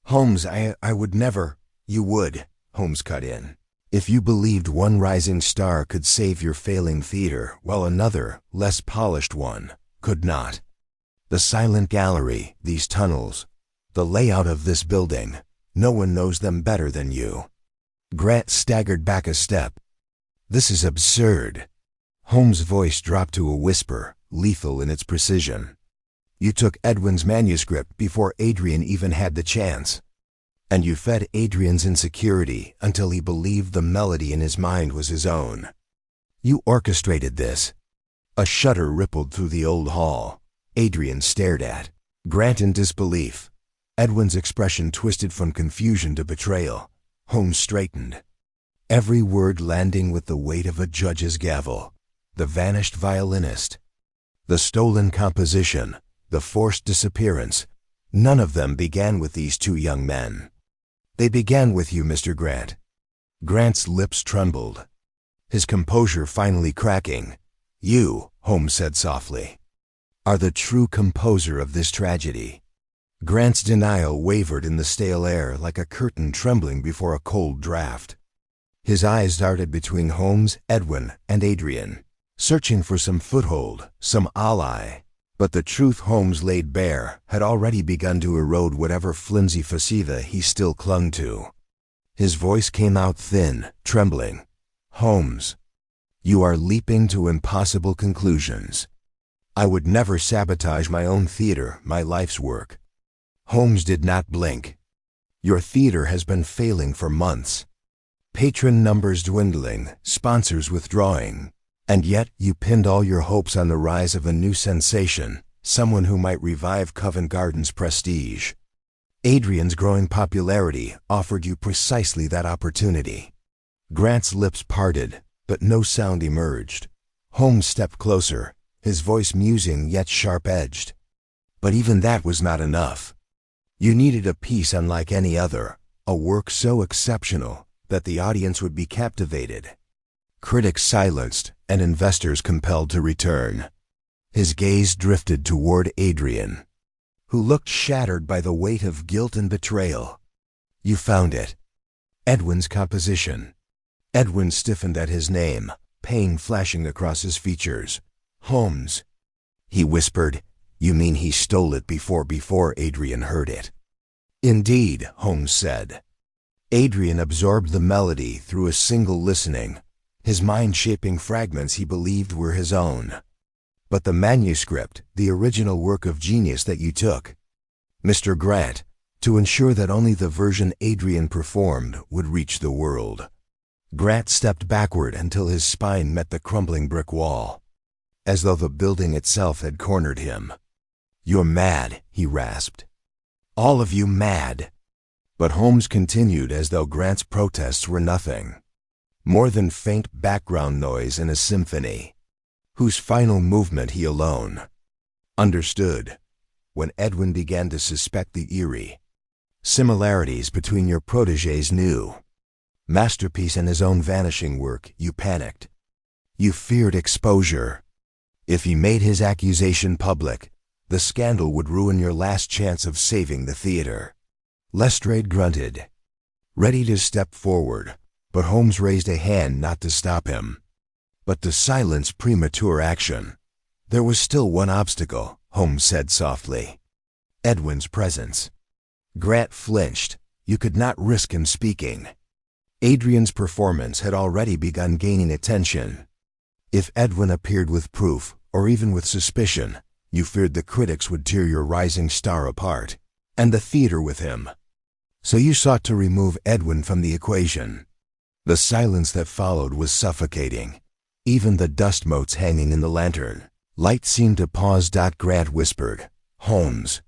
"Holmes, I would never—" "You would," Holmes cut in. "If you believed one rising star could save your failing theater, while another, less polished one, could not. The silent gallery, these tunnels, the layout of this building, no one knows them better than you." Grant staggered back a step. "This is absurd." Holmes' voice dropped to a whisper, lethal in its precision. "You took Edwin's manuscript before Adrian even had the chance. And you fed Adrian's insecurity until he believed the melody in his mind was his own. You orchestrated this." A shudder rippled through the old hall. Adrian stared at Grant in disbelief. Edwin's expression twisted from confusion to betrayal. Holmes straightened, every word landing with the weight of a judge's gavel. The vanished violinist, the stolen composition, the forced disappearance, none of them began with these two young men. "They began with you, Mr. Grant." Grant's lips trembled, his composure finally cracking. "You," Holmes said softly, "are the true composer of this tragedy." Grant's denial wavered in the stale air like a curtain trembling before a cold draft. His eyes darted between Holmes, Edwin, and Adrian, searching for some foothold, some ally. But the truth Holmes laid bare had already begun to erode whatever flimsy facade he still clung to. His voice came out thin, trembling. "Holmes, you are leaping to impossible conclusions. I would never sabotage my own theater, my life's work." Holmes did not blink. "Your theater has been failing for months. Patron numbers dwindling, sponsors withdrawing. And yet, you pinned all your hopes on the rise of a new sensation, someone who might revive Covent Garden's prestige. Adrian's growing popularity offered you precisely that opportunity. Grant's lips parted, but no sound emerged. Holmes stepped closer, his voice musing yet sharp-edged. But even that was not enough. You needed a piece unlike any other, a work so exceptional that the audience would be captivated. Critics silenced and investors compelled to return. His gaze drifted toward Adrian, who looked shattered by the weight of guilt and betrayal. You found it. Edwin's composition. Edwin stiffened at his name, pain flashing across his features. Holmes. He whispered. You mean he stole it before Adrian heard it? Indeed, Holmes said. Adrian absorbed the melody through a single listening, his mind shaping fragments he believed were his own. But the manuscript, the original work of genius that you took, Mr. Grant, to ensure that only the version Adrian performed would reach the world. Grant stepped backward until his spine met the crumbling brick wall, as though the building itself had cornered him. You're mad, he rasped. All of you mad. But Holmes continued as though Grant's protests were nothing, more than faint background noise in a symphony, whose final movement he alone understood. When Edwin began to suspect the eerie similarities between your protégé's new masterpiece and his own vanishing work, you panicked. You feared exposure. If he made his accusation public, the scandal would ruin your last chance of saving the theater. Lestrade grunted, ready to step forward, but Holmes raised a hand not to stop him, but to silence premature action. There was still one obstacle, Holmes said softly. Edwin's presence. Grant flinched. You could not risk him speaking. Adrian's performance had already begun gaining attention. If Edwin appeared with proof, or even with suspicion, you feared the critics would tear your rising star apart, and the theater with him. So you sought to remove Edwin from the equation. The silence that followed was suffocating. Even the dust motes hanging in the lantern light seemed to pause. Grant whispered, Holmes.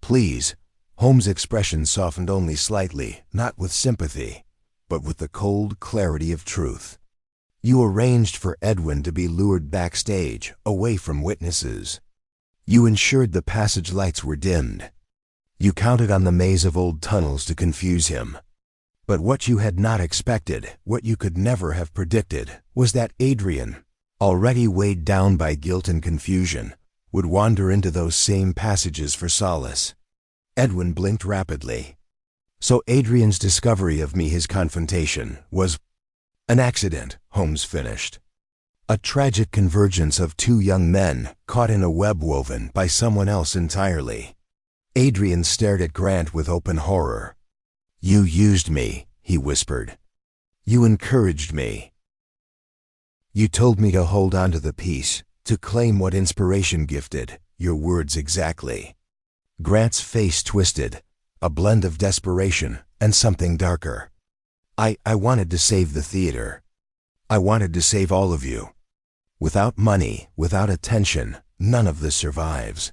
Please. Holmes' expression softened only slightly, not with sympathy, but with the cold clarity of truth. You arranged for Edwin to be lured backstage, away from witnesses. You ensured the passage lights were dimmed. You counted on the maze of old tunnels to confuse him. But what you had not expected, what you could never have predicted, was that Adrian, already weighed down by guilt and confusion, would wander into those same passages for solace. Edwin blinked rapidly. So Adrian's discovery of me, his confrontation, was an accident, Holmes finished. A tragic convergence of two young men caught in a web woven by someone else entirely. Adrian stared at Grant with open horror. You used me, he whispered. You encouraged me. You told me to hold on to the piece, to claim what inspiration gifted, your words exactly. Grant's face twisted, a blend of desperation and something darker. I wanted to save the theater. I wanted to save all of you. Without money, without attention, none of this survives.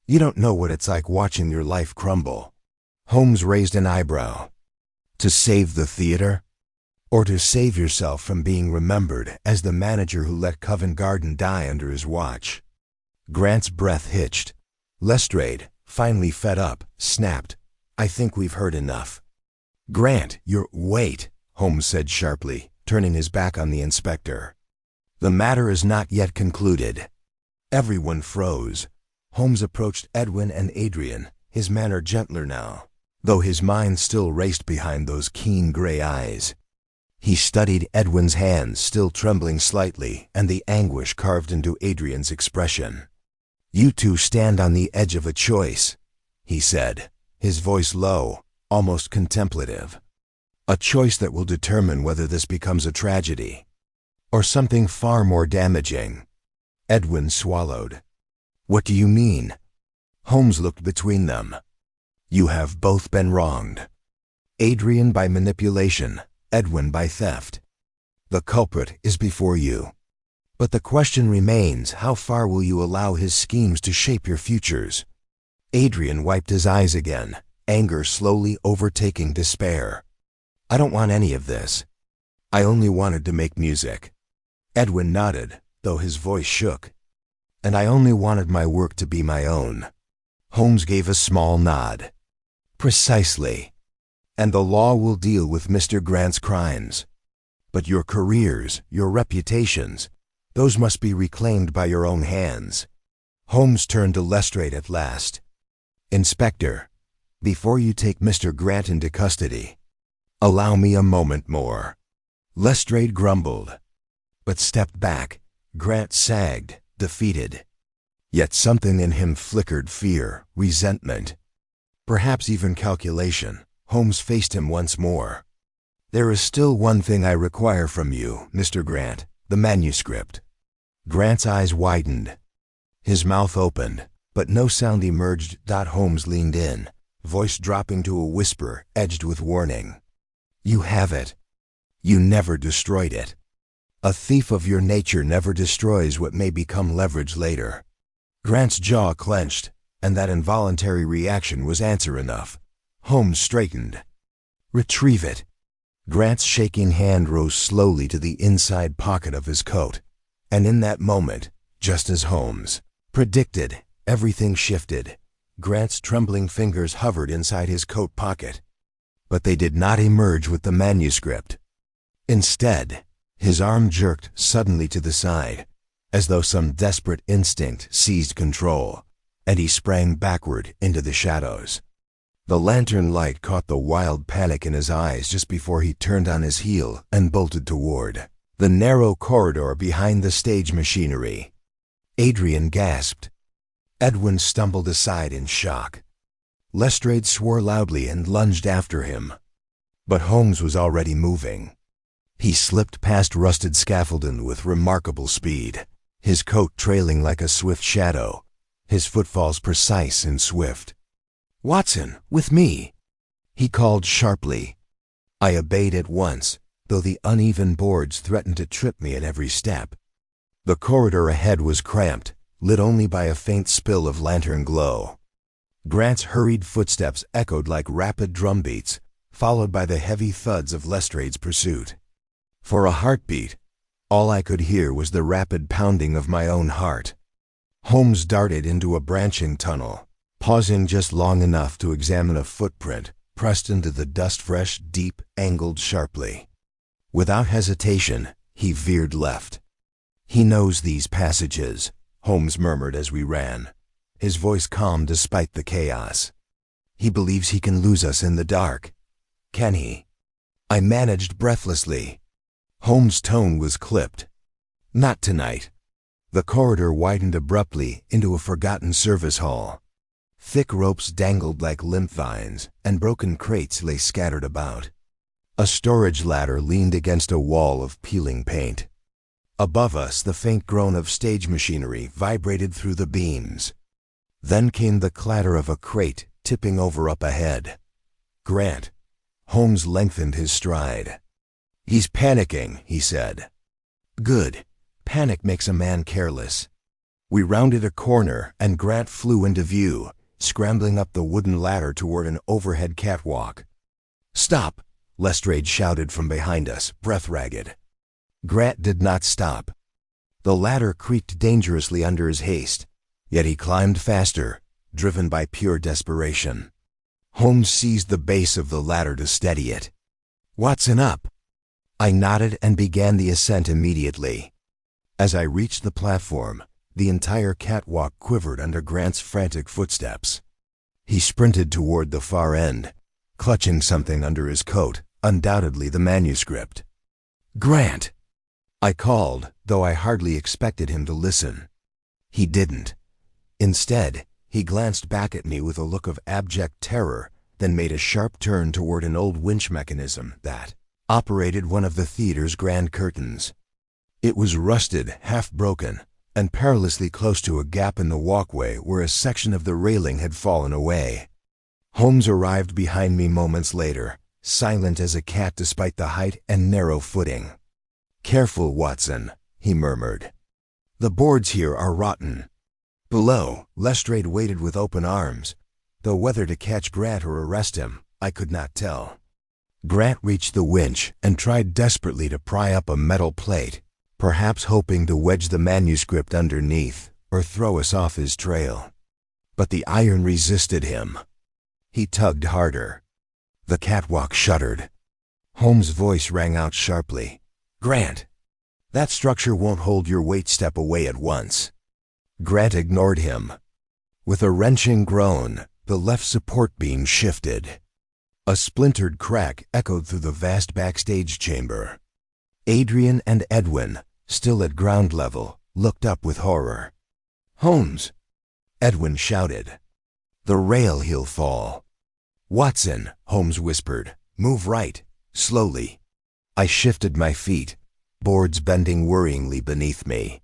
You don't know what it's like watching your life crumble. Holmes raised an eyebrow. To save the theater? Or to save yourself from being remembered as the manager who let Covent Garden die under his watch? Grant's breath hitched. Lestrade, finally fed up, snapped, I think we've heard enough. Grant, wait, Holmes said sharply, turning his back on the inspector. The matter is not yet concluded. Everyone froze. Holmes approached Edwin and Adrian, his manner gentler now, though his mind still raced behind those keen gray eyes. He studied Edwin's hands, still trembling slightly, and the anguish carved into Adrian's expression. You two stand on the edge of a choice, he said, his voice low, almost contemplative. A choice that will determine whether this becomes a tragedy, or something far more damaging. Edwin swallowed. What do you mean? Holmes looked between them. You have both been wronged. Adrian by manipulation, Edwin, by theft. The culprit is before you. But the question remains, how far will you allow his schemes to shape your futures? Adrian wiped his eyes again, anger slowly overtaking despair. I don't want any of this. I only wanted to make music. Edwin nodded, though his voice shook. And I only wanted my work to be my own. Holmes gave a small nod. Precisely. And the law will deal with Mr. Grant's crimes. But your careers, your reputations, those must be reclaimed by your own hands. Holmes turned to Lestrade at last. Inspector, before you take Mr. Grant into custody, allow me a moment more. Lestrade grumbled, but stepped back. Grant sagged, defeated. Yet something in him flickered fear, resentment, perhaps even calculation. Holmes faced him once more. There is still one thing I require from you, Mr. Grant, the manuscript. Grant's eyes widened. His mouth opened, but no sound emerged. Holmes leaned in, voice dropping to a whisper edged with warning. You have it. You never destroyed it. A thief of your nature never destroys what may become leverage later. Grant's jaw clenched, and that involuntary reaction was answer enough. Holmes straightened. Retrieve it. Grant's shaking hand rose slowly to the inside pocket of his coat, and in that moment, just as Holmes predicted, everything shifted. Grant's trembling fingers hovered inside his coat pocket, but they did not emerge with the manuscript. Instead, his arm jerked suddenly to the side, as though some desperate instinct seized control, and he sprang backward into the shadows. The lantern light caught the wild panic in his eyes just before he turned on his heel and bolted toward the narrow corridor behind the stage machinery. Adrian gasped. Edwin stumbled aside in shock. Lestrade swore loudly and lunged after him. But Holmes was already moving. He slipped past rusted scaffolding with remarkable speed, his coat trailing like a swift shadow, his footfalls precise and swift. Watson, with me, he called sharply. I obeyed at once, though the uneven boards threatened to trip me at every step. The corridor ahead was cramped, lit only by a faint spill of lantern glow. Grant's hurried footsteps echoed like rapid drumbeats, followed by the heavy thuds of Lestrade's pursuit. For a heartbeat, all I could hear was the rapid pounding of my own heart. Holmes darted into a branching tunnel, pausing just long enough to examine a footprint pressed into the dust-fresh, deep, angled sharply. Without hesitation, he veered left. He knows these passages, Holmes murmured as we ran, his voice calm despite the chaos. He believes he can lose us in the dark. Can he? I managed breathlessly. Holmes' tone was clipped. Not tonight. The corridor widened abruptly into a forgotten service hall. Thick ropes dangled like limp vines, and broken crates lay scattered about. A storage ladder leaned against a wall of peeling paint. Above us, the faint groan of stage machinery vibrated through the beams. Then came the clatter of a crate tipping over up ahead. Grant. Holmes lengthened his stride. He's panicking, he said. Good. Panic makes a man careless. We rounded a corner, and Grant flew into view, scrambling up the wooden ladder toward an overhead catwalk. Stop! Lestrade shouted from behind us, breath ragged. Grant did not stop. The ladder creaked dangerously under his haste, yet he climbed faster, driven by pure desperation. Holmes seized the base of the ladder to steady it. Watson, up! I nodded and began the ascent immediately. As I reached the platform, the entire catwalk quivered under Grant's frantic footsteps. He sprinted toward the far end, clutching something under his coat, undoubtedly the manuscript. Grant! I called, though I hardly expected him to listen. He didn't. Instead, he glanced back at me with a look of abject terror, then made a sharp turn toward an old winch mechanism that operated one of the theater's grand curtains. It was rusted, half-broken, and perilously close to a gap in the walkway where a section of the railing had fallen away. Holmes arrived behind me moments later, silent as a cat despite the height and narrow footing. "Careful, Watson," he murmured. "The boards here are rotten." Below, Lestrade waited with open arms, though whether to catch Grant or arrest him, I could not tell. Grant reached the winch and tried desperately to pry up a metal plate, perhaps hoping to wedge the manuscript underneath or throw us off his trail. But the iron resisted him. He tugged harder. The catwalk shuddered. Holmes' voice rang out sharply. "Grant, that structure won't hold your weight. Step away at once." Grant ignored him. With a wrenching groan, the left support beam shifted. A splintered crack echoed through the vast backstage chamber. Adrian and Edwin, still at ground level, looked up with horror. "Holmes!" Edwin shouted. "The rail, he'll fall." "Watson," Holmes whispered, "move right, slowly." I shifted my feet, boards bending worryingly beneath me.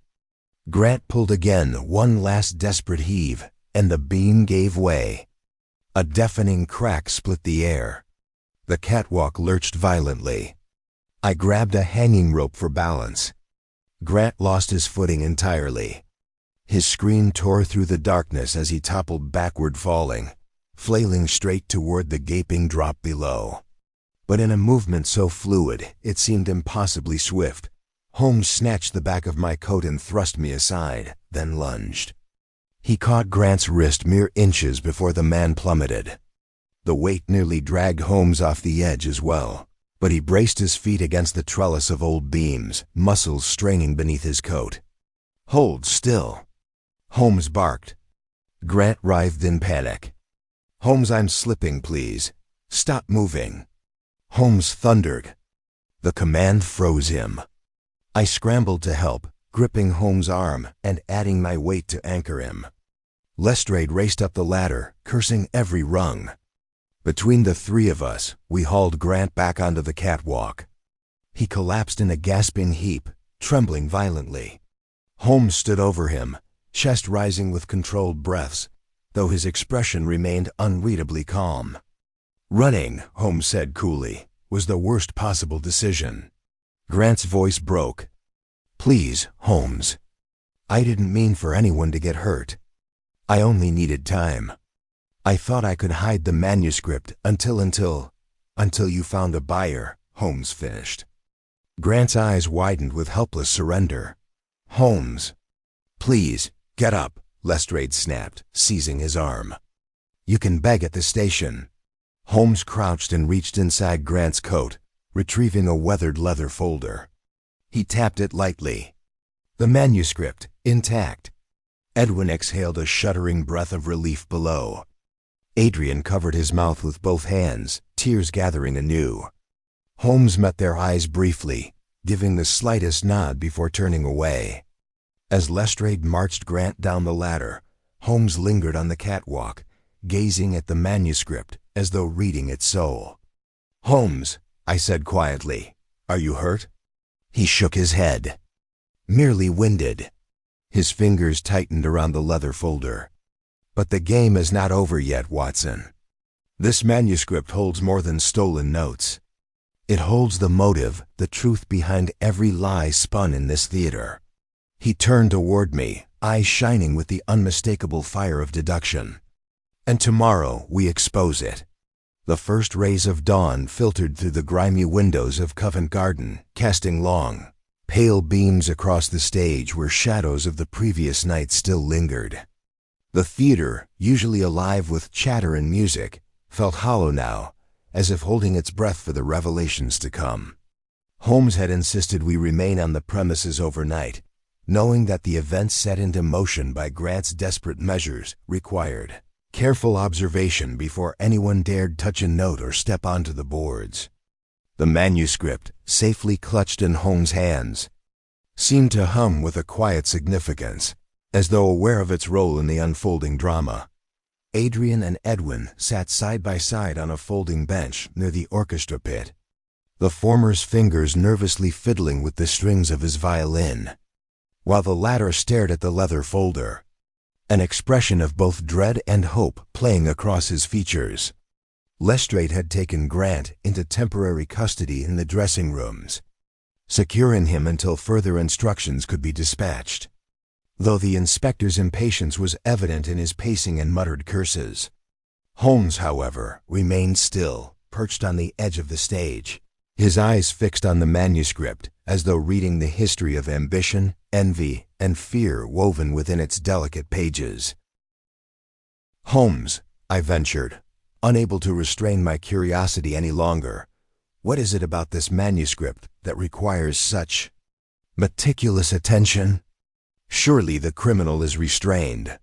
Grant pulled again, one last desperate heave, and the beam gave way. A deafening crack split the air. The catwalk lurched violently. I grabbed a hanging rope for balance. Grant lost his footing entirely. His scream tore through the darkness as he toppled backward, falling, flailing straight toward the gaping drop below. But in a movement so fluid it seemed impossibly swift, Holmes snatched the back of my coat and thrust me aside, then lunged. He caught Grant's wrist mere inches before the man plummeted. The weight nearly dragged Holmes off the edge as well, but he braced his feet against the trellis of old beams, muscles straining beneath his coat. "Hold still!" Holmes barked. Grant writhed in panic. "Holmes, I'm slipping, please. Stop moving." Holmes thundered. The command froze him. I scrambled to help, gripping Holmes' arm and adding my weight to anchor him. Lestrade raced up the ladder, cursing every rung. Between the three of us, we hauled Grant back onto the catwalk. He collapsed in a gasping heap, trembling violently. Holmes stood over him, chest rising with controlled breaths, though his expression remained unreadably calm. "Running," Holmes said coolly, "was the worst possible decision." Grant's voice broke. "Please, Holmes. I didn't mean for anyone to get hurt. I only needed time. I thought I could hide the manuscript until you found a buyer," Holmes finished. Grant's eyes widened with helpless surrender. "Holmes." "Please, get up," Lestrade snapped, seizing his arm. "You can beg at the station." Holmes crouched and reached inside Grant's coat, retrieving a weathered leather folder. He tapped it lightly. The manuscript, intact. Edwin exhaled a shuddering breath of relief below. Adrian covered his mouth with both hands, tears gathering anew. Holmes met their eyes briefly, giving the slightest nod before turning away. As Lestrade marched Grant down the ladder, Holmes lingered on the catwalk, gazing at the manuscript as though reading its soul. "Holmes," I said quietly, "are you hurt?" He shook his head. "Merely winded." His fingers tightened around the leather folder. "But the game is not over yet, Watson. This manuscript holds more than stolen notes. It holds the motive, the truth behind every lie spun in this theater." He turned toward me, eyes shining with the unmistakable fire of deduction. "And tomorrow we expose it." The first rays of dawn filtered through the grimy windows of Covent Garden, casting long, pale beams across the stage where shadows of the previous night still lingered. The theater, usually alive with chatter and music, felt hollow now, as if holding its breath for the revelations to come. Holmes had insisted we remain on the premises overnight, knowing that the events set into motion by Grant's desperate measures required careful observation before anyone dared touch a note or step onto the boards. The manuscript, safely clutched in Holmes' hands, seemed to hum with a quiet significance, as though aware of its role in the unfolding drama. Adrian and Edwin sat side by side on a folding bench near the orchestra pit, the former's fingers nervously fiddling with the strings of his violin, while the latter stared at the leather folder, an expression of both dread and hope playing across his features. Lestrade had taken Grant into temporary custody in the dressing rooms, securing him until further instructions could be dispatched. Though the inspector's impatience was evident in his pacing and muttered curses, Holmes, however, remained still, perched on the edge of the stage, his eyes fixed on the manuscript, as though reading the history of ambition, envy, and fear woven within its delicate pages. "Holmes," I ventured, unable to restrain my curiosity any longer, "what is it about this manuscript that requires such meticulous attention? Surely the criminal is restrained.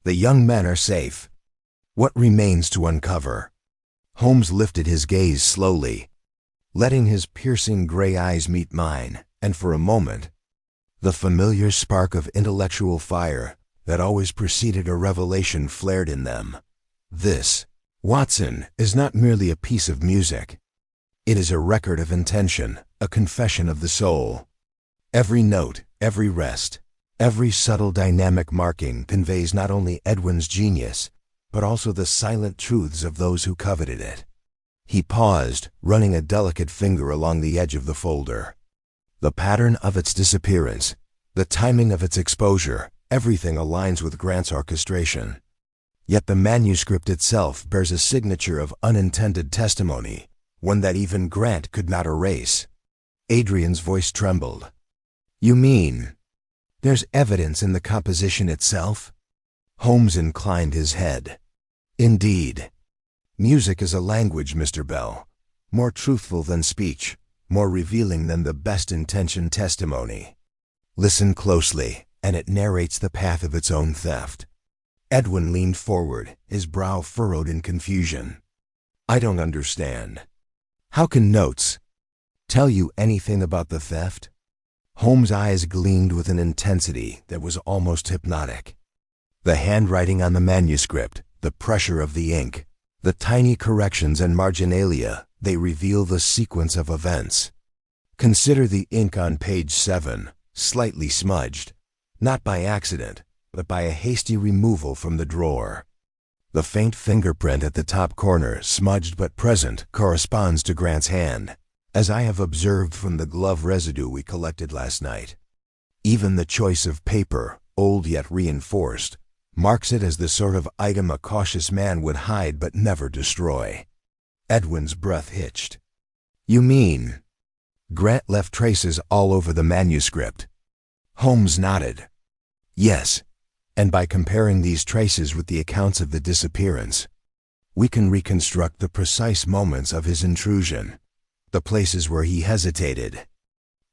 The young men are safe. What remains to uncover?" Holmes lifted his gaze slowly, letting his piercing gray eyes meet mine, and for a moment, the familiar spark of intellectual fire that always preceded a revelation flared in them. "This, Watson, is not merely a piece of music. It is a record of intention, a confession of the soul. Every note, every rest, every subtle dynamic marking conveys not only Edwin's genius, but also the silent truths of those who coveted it." He paused, running a delicate finger along the edge of the folder. "The pattern of its disappearance, the timing of its exposure, everything aligns with Grant's orchestration. Yet the manuscript itself bears a signature of unintended testimony, one that even Grant could not erase." Adrian's voice trembled. "You mean there's evidence in the composition itself?" Holmes inclined his head. "Indeed. Music is a language, Mr. Bell, more truthful than speech, more revealing than the best-intentioned testimony. Listen closely, and it narrates the path of its own theft." Edwin leaned forward, his brow furrowed in confusion. "I don't understand. How can notes tell you anything about the theft?" Holmes' eyes gleamed with an intensity that was almost hypnotic. The handwriting on the manuscript, the pressure of the ink, the tiny corrections and marginalia, they reveal the sequence of events. Consider the ink on page 7, slightly smudged, not by accident, but by a hasty removal from the drawer. The faint fingerprint at the top corner, smudged but present, corresponds to Grant's hand, as I have observed from the glove residue we collected last night. Even the choice of paper, old yet reinforced, marks it as the sort of item a cautious man would hide but never destroy. Edwin's breath hitched. "You mean Grant left traces all over the manuscript?" Holmes nodded. "Yes, and by comparing these traces with the accounts of the disappearance, we can reconstruct the precise moments of his intrusion, the places where he hesitated,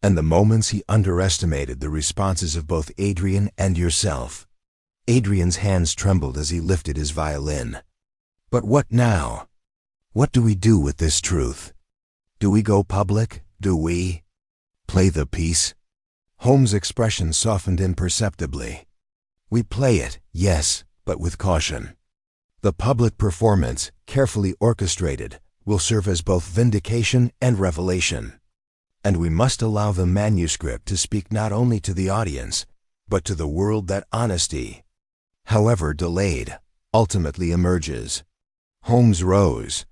and the moments he underestimated the responses of both Adrian and yourself." Adrian's hands trembled as he lifted his violin. "But what now? What do we do with this truth? Do we go public? Do we play the piece?" Holmes' expression softened imperceptibly. "We play it, yes, but with caution. The public performance, carefully orchestrated, will serve as both vindication and revelation. And we must allow the manuscript to speak not only to the audience, but to the world that honesty, however delayed, ultimately emerges." Holmes rose.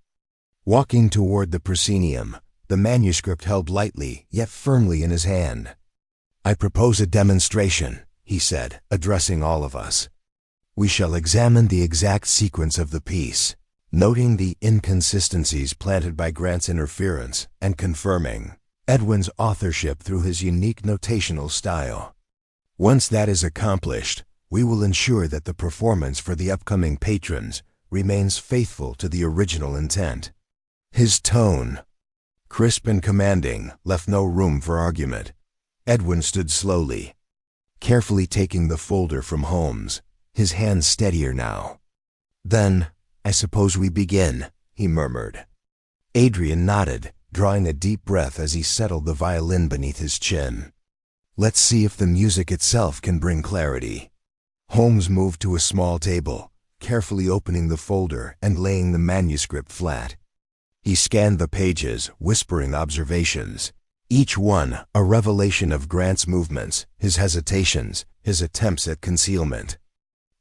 Walking toward the proscenium, the manuscript held lightly yet firmly in his hand. "I propose a demonstration," he said, addressing all of us. "We shall examine the exact sequence of the piece, noting the inconsistencies planted by Grant's interference and confirming Edwin's authorship through his unique notational style. Once that is accomplished, we will ensure that the performance for the upcoming patrons remains faithful to the original intent." His tone, crisp and commanding, left no room for argument. Edwin stood slowly, carefully taking the folder from Holmes, his hands steadier now. "Then, I suppose we begin," he murmured. Adrian nodded, drawing a deep breath as he settled the violin beneath his chin. "Let's see if the music itself can bring clarity." Holmes moved to a small table, carefully opening the folder and laying the manuscript flat. He scanned the pages, whispering observations, each one a revelation of Grant's movements, his hesitations, his attempts at concealment.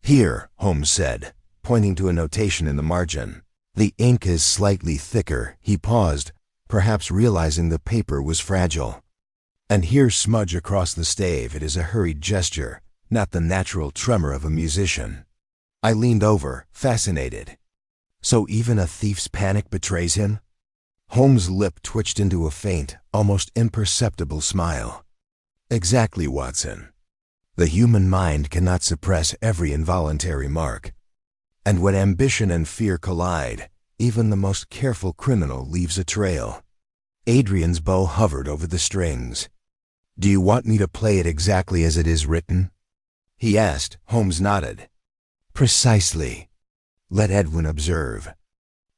"Here," Holmes said, pointing to a notation in the margin, The ink is slightly thicker. He paused, perhaps realizing the paper was fragile. And here's smudge across the stave. It is a hurried gesture, not the natural tremor of a musician. I leaned over, fascinated. So even a thief's panic betrays him? Holmes' lip twitched into a faint, almost imperceptible smile. Exactly, Watson. The human mind cannot suppress every involuntary mark. And when ambition and fear collide, even the most careful criminal leaves a trail. Adrian's bow hovered over the strings. "Do you want me to play it exactly as it is written?" he asked. Holmes nodded. "Precisely. Let Edwin observe.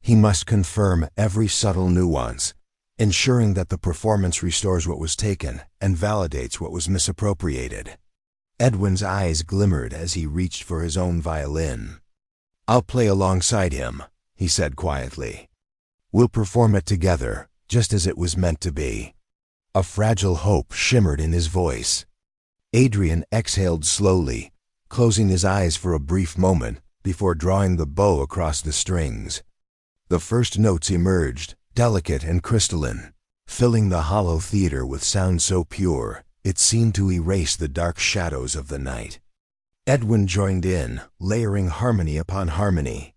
He must confirm every subtle nuance, ensuring that the performance restores what was taken and validates what was misappropriated." Edwin's eyes glimmered as he reached for his own violin. "I'll play alongside him," he said quietly. "We'll perform it together, just as it was meant to be." A fragile hope shimmered in his voice. Adrian exhaled slowly, closing his eyes for a brief moment before drawing the bow across the strings. The first notes emerged, delicate and crystalline, filling the hollow theater with sound so pure it seemed to erase the dark shadows of the night. Edwin joined in, layering harmony upon harmony,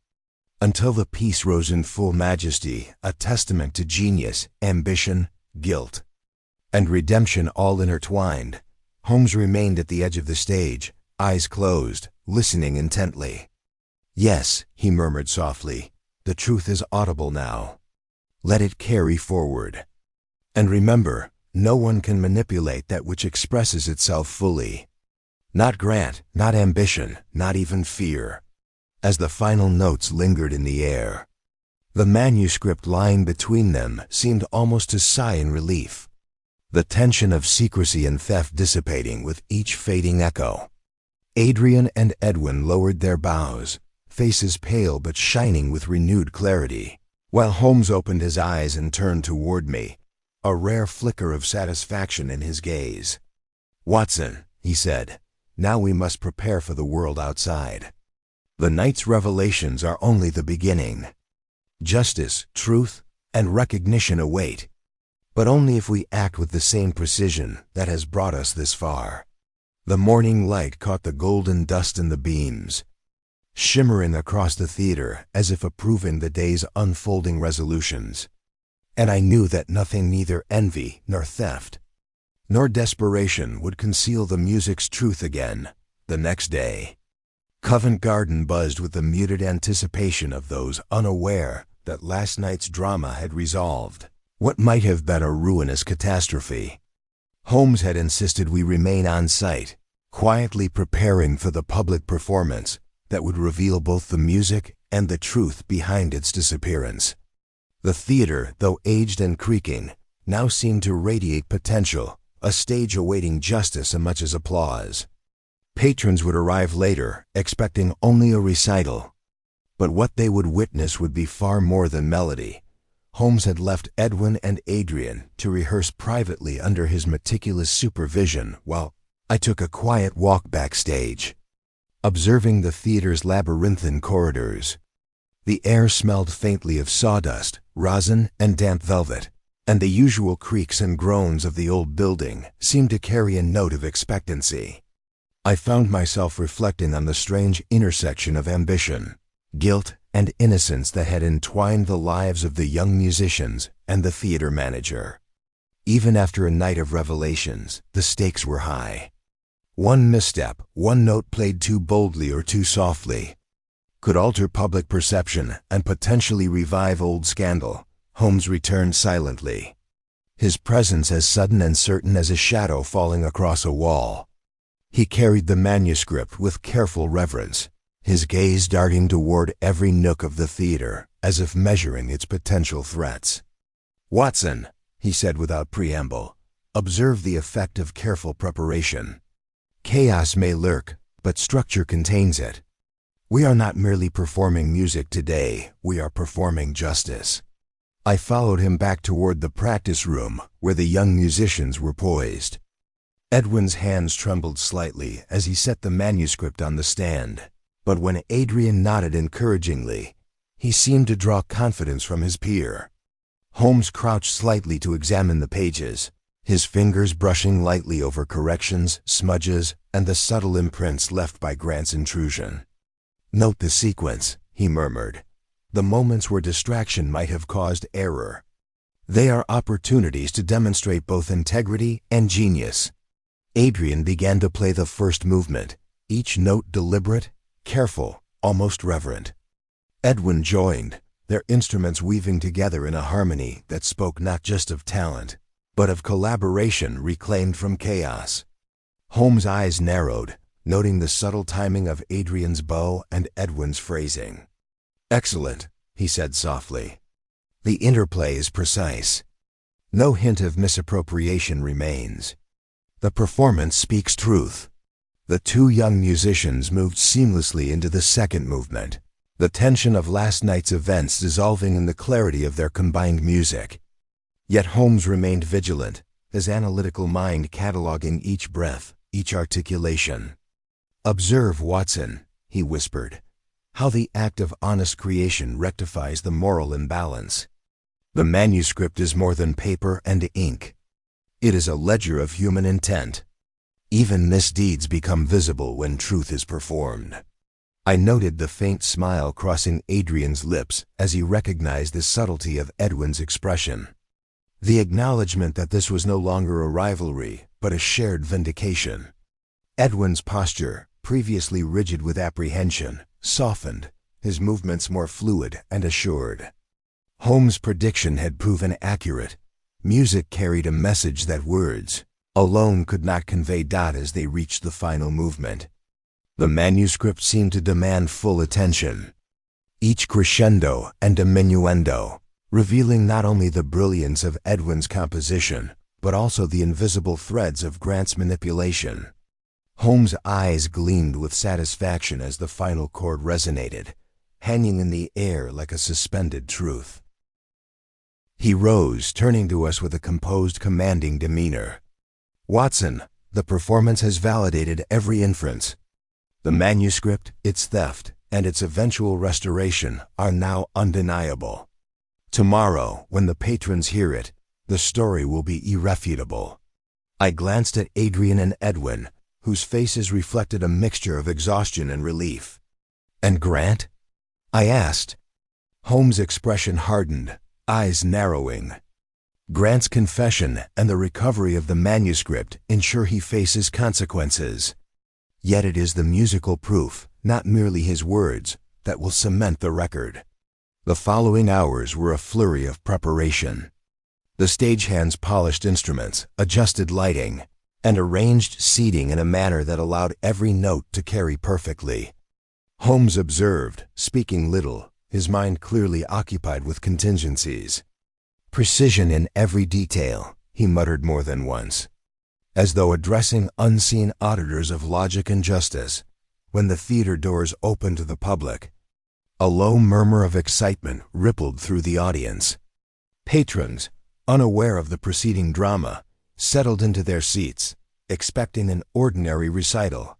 until the piece rose in full majesty, a testament to genius, ambition, guilt, and redemption all intertwined. Holmes remained at the edge of the stage, eyes closed, listening intently. "Yes," he murmured softly, "the truth is audible now. Let it carry forward. And remember, no one can manipulate that which expresses itself fully. Not Grant, not ambition, not even fear." As the final notes lingered in the air, the manuscript lying between them seemed almost to sigh in relief, the tension of secrecy and theft dissipating with each fading echo. Adrian and Edwin lowered their bows, faces pale but shining with renewed clarity, while Holmes opened his eyes and turned toward me, a rare flicker of satisfaction in his gaze. "Watson," he said, "now we must prepare for the world outside. The night's revelations are only the beginning. Justice, truth, and recognition await, but only if we act with the same precision that has brought us this far." The morning light caught the golden dust in the beams, shimmering across the theater as if approving the day's unfolding resolutions. And I knew that nothing, neither envy nor theft, nor desperation, would conceal the music's truth again the next day. Covent Garden buzzed with the muted anticipation of those unaware that last night's drama had resolved what might have been a ruinous catastrophe. Holmes had insisted we remain on site, quietly preparing for the public performance that would reveal both the music and the truth behind its disappearance. The theater, though aged and creaking, now seemed to radiate potential, a stage awaiting justice as much as applause. Patrons would arrive later, expecting only a recital. But what they would witness would be far more than melody. Holmes had left Edwin and Adrian to rehearse privately under his meticulous supervision while I took a quiet walk backstage, observing the theater's labyrinthine corridors. The air smelled faintly of sawdust, rosin, and damp velvet, and the usual creaks and groans of the old building seemed to carry a note of expectancy. I found myself reflecting on the strange intersection of ambition, guilt, and innocence that had entwined the lives of the young musicians and the theater manager. Even after a night of revelations, the stakes were high. One misstep, one note played too boldly or too softly, could alter public perception and potentially revive old scandal. Holmes returned silently, his presence as sudden and certain as a shadow falling across a wall. He carried the manuscript with careful reverence, his gaze darting toward every nook of the theater, as if measuring its potential threats. "Watson," he said without preamble, "observe the effect of careful preparation. Chaos may lurk, but structure contains it. We are not merely performing music today, we are performing justice." I followed him back toward the practice room where the young musicians were poised. Edwin's hands trembled slightly as he set the manuscript on the stand, but when Adrian nodded encouragingly, He seemed to draw confidence from his peer. Holmes crouched slightly to examine the pages, his fingers brushing lightly over corrections, smudges, and the subtle imprints left by Grant's intrusion. "Note the sequence," he murmured. "The moments where distraction might have caused error. They are opportunities to demonstrate both integrity and genius." Adrian began to play the first movement, each note deliberate, careful, almost reverent. Edwin joined, their instruments weaving together in a harmony that spoke not just of talent, but of collaboration reclaimed from chaos. Holmes' eyes narrowed, noting the subtle timing of Adrian's bow and Edwin's phrasing. "Excellent," he said softly. "The interplay is precise. No hint of misappropriation remains. The performance speaks truth." The two young musicians moved seamlessly into the second movement, the tension of last night's events dissolving in the clarity of their combined music. Yet Holmes remained vigilant, his analytical mind cataloging each breath, each articulation. "Observe, Watson," he whispered, "how the act of honest creation rectifies the moral imbalance. The manuscript is more than paper and ink. It is a ledger of human intent. Even misdeeds become visible when truth is performed." I noted the faint smile crossing Adrian's lips as he recognized the subtlety of Edwin's expression. The acknowledgement that this was no longer a rivalry, but a shared vindication. Edwin's posture, previously rigid with apprehension, softened, his movements more fluid and assured. Holmes' prediction had proven accurate. Music carried a message that words alone could not convey. As they reached the final movement, the manuscript seemed to demand full attention. Each crescendo and diminuendo, revealing not only the brilliance of Edwin's composition, but also the invisible threads of Grant's manipulation. Holmes' eyes gleamed with satisfaction as the final chord resonated, hanging in the air like a suspended truth. He rose, turning to us with a composed, commanding demeanor. "Watson, the performance has validated every inference. The manuscript, its theft, and its eventual restoration are now undeniable. Tomorrow, when the patrons hear it, the story will be irrefutable." I glanced at Adrian and Edwin, whose faces reflected a mixture of exhaustion and relief. "And Grant?" I asked. Holmes' expression hardened, eyes narrowing. "Grant's confession and the recovery of the manuscript ensure he faces consequences. Yet it is the musical proof, not merely his words, that will cement the record." The following hours were a flurry of preparation. The stagehands polished instruments, adjusted lighting, and arranged seating in a manner that allowed every note to carry perfectly. Holmes observed, speaking little, his mind clearly occupied with contingencies. "Precision in every detail," he muttered more than once, as though addressing unseen auditors of logic and justice. When the theater doors opened to the public, a low murmur of excitement rippled through the audience. Patrons, unaware of the preceding drama, settled into their seats, expecting an ordinary recital.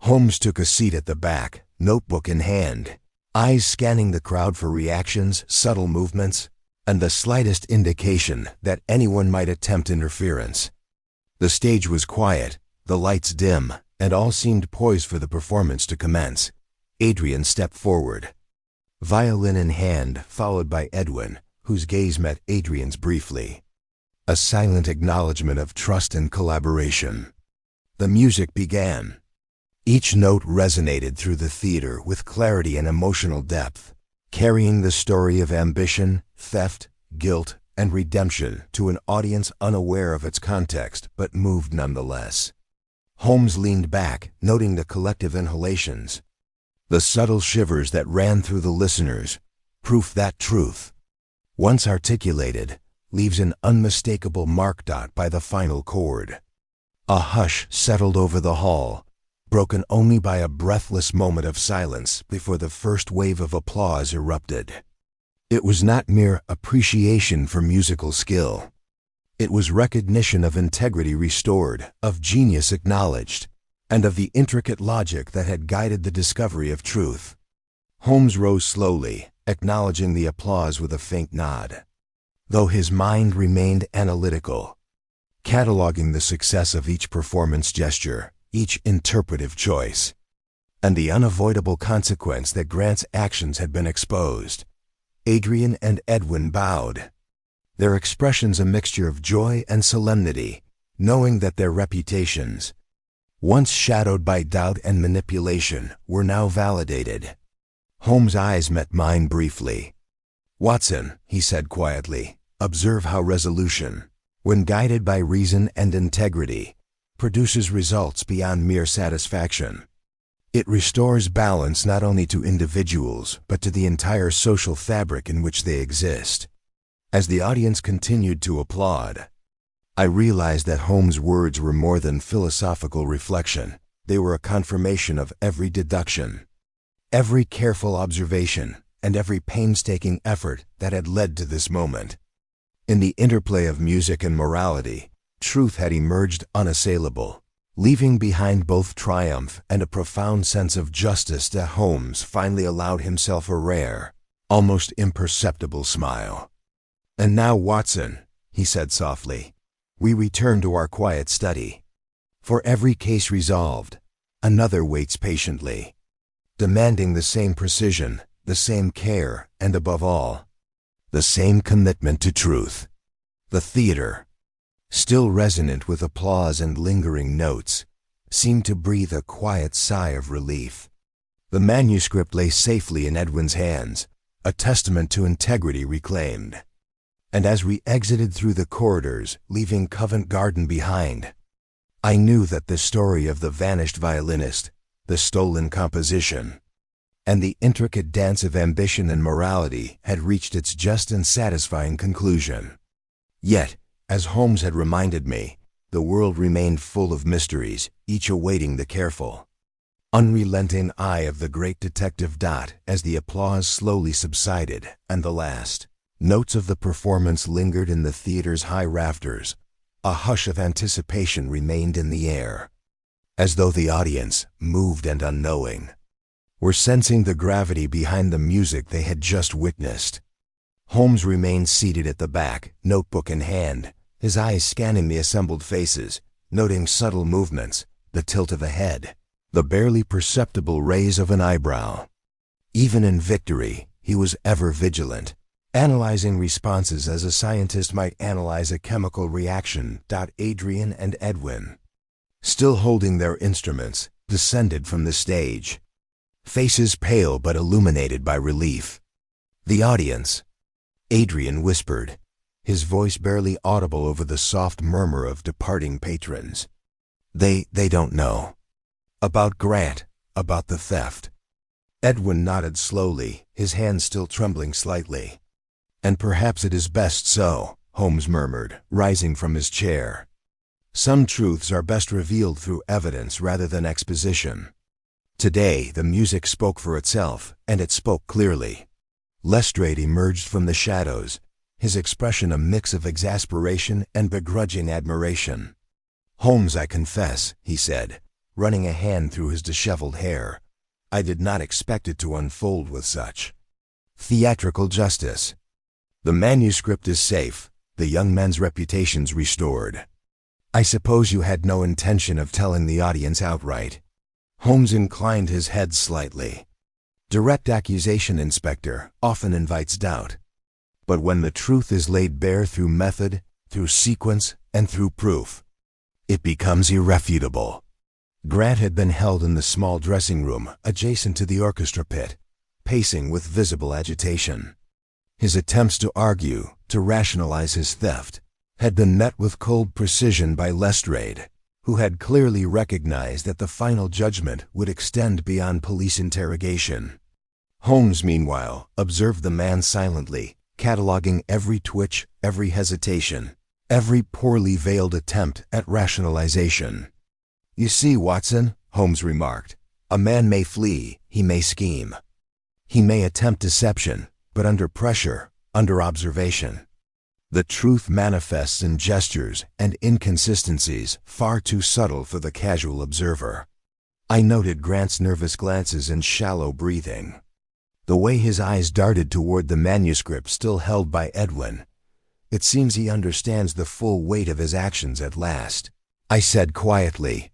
Holmes took a seat at the back, notebook in hand, eyes scanning the crowd for reactions, subtle movements, and the slightest indication that anyone might attempt interference. The stage was quiet, the lights dim, and all seemed poised for the performance to commence. Adrian stepped forward, violin in hand, followed by Edwin, whose gaze met Adrian's briefly. A silent acknowledgement of trust and collaboration. The music began. Each note resonated through the theater with clarity and emotional depth, carrying the story of ambition, theft, guilt, and redemption to an audience unaware of its context but moved nonetheless. Holmes leaned back, noting the collective inhalations, the subtle shivers that ran through the listeners, proof that truth, once articulated, leaves an unmistakable mark. By the final chord, a hush settled over the hall, broken only by a breathless moment of silence before the first wave of applause erupted. It was not mere appreciation for musical skill. It was recognition of integrity restored, of genius acknowledged, and of the intricate logic that had guided the discovery of truth. Holmes rose slowly, acknowledging the applause with a faint nod, though his mind remained analytical, cataloging the success of each performance gesture, each interpretive choice, and the unavoidable consequence that Grant's actions had been exposed. Adrian and Edwin bowed, their expressions a mixture of joy and solemnity, knowing that their reputations, once shadowed by doubt and manipulation, were now validated. Holmes' eyes met mine briefly. "Watson," he said quietly, "observe how resolution, when guided by reason and integrity, produces results beyond mere satisfaction. It restores balance not only to individuals, but to the entire social fabric in which they exist." As the audience continued to applaud, I realized that Holmes' words were more than philosophical reflection. They were a confirmation of every deduction, every careful observation, and every painstaking effort that had led to this moment. In the interplay of music and morality, truth had emerged unassailable, leaving behind both triumph and a profound sense of justice that Holmes finally allowed himself a rare, almost imperceptible smile. "And now, Watson," he said softly, "we return to our quiet study. For every case resolved, another waits patiently, demanding the same precision, the same care, and above all, the same commitment to truth." The theater, still resonant with applause and lingering notes, seemed to breathe a quiet sigh of relief. The manuscript lay safely in Edwin's hands, a testament to integrity reclaimed. And as we exited through the corridors, leaving Covent Garden behind, I knew that the story of the vanished violinist, the stolen composition, and the intricate dance of ambition and morality had reached its just and satisfying conclusion. Yet, as Holmes had reminded me, the world remained full of mysteries, each awaiting the careful, unrelenting eye of the great detective. As the applause slowly subsided and the last notes of the performance lingered in the theater's high rafters, a hush of anticipation remained in the air, as though the audience, moved and unknowing, were sensing the gravity behind the music they had just witnessed. Holmes remained seated at the back, notebook in hand, his eyes scanning the assembled faces, noting subtle movements, the tilt of a head, the barely perceptible raise of an eyebrow. Even in victory, he was ever vigilant, analyzing responses as a scientist might analyze a chemical reaction. Adrian and Edwin, still holding their instruments, descended from the stage, faces pale but illuminated by relief. The audience, Adrian whispered, his voice barely audible over the soft murmur of departing patrons. They don't know. About Grant, about the theft." Edwin nodded slowly, his hands still trembling slightly. "And perhaps it is best so," Holmes murmured, rising from his chair. "Some truths are best revealed through evidence rather than exposition." Today, the music spoke for itself, and it spoke clearly. Lestrade emerged from the shadows, his expression a mix of exasperation and begrudging admiration. "Holmes, I confess," he said, running a hand through his disheveled hair, "I did not expect it to unfold with such theatrical justice. The manuscript is safe, the young men's reputations restored. I suppose you had no intention of telling the audience outright." Holmes inclined his head slightly. "Direct accusation, Inspector, often invites doubt. But when the truth is laid bare through method, through sequence, and through proof, it becomes irrefutable." Grant had been held in the small dressing room adjacent to the orchestra pit, pacing with visible agitation. His attempts to argue, to rationalize his theft, had been met with cold precision by Lestrade, who had clearly recognized that the final judgment would extend beyond police interrogation. Holmes, meanwhile, observed the man silently, cataloging every twitch, every hesitation, every poorly veiled attempt at rationalization. "You see, Watson," Holmes remarked, "a man may flee, he may scheme. He may attempt deception, but under pressure, under observation, the truth manifests in gestures and inconsistencies far too subtle for the casual observer." I noted Grant's nervous glances and shallow breathing. The way his eyes darted toward the manuscript still held by Edwin. It seems he understands the full weight of his actions at last, I said quietly.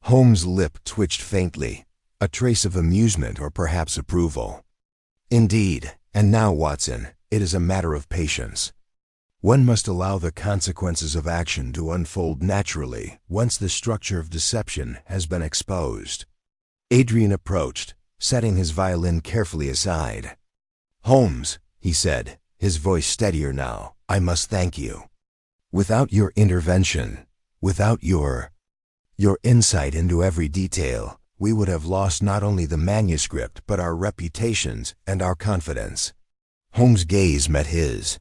Holmes' lip twitched faintly, a trace of amusement or perhaps approval. Indeed, and now, Watson, it is a matter of patience. One must allow the consequences of action to unfold naturally once the structure of deception has been exposed. Adrian approached, setting his violin carefully aside. Holmes, he said, his voice steadier now, I must thank you. Without your intervention, without your insight into every detail, we would have lost not only the manuscript but our reputations and our confidence. Holmes' gaze met his.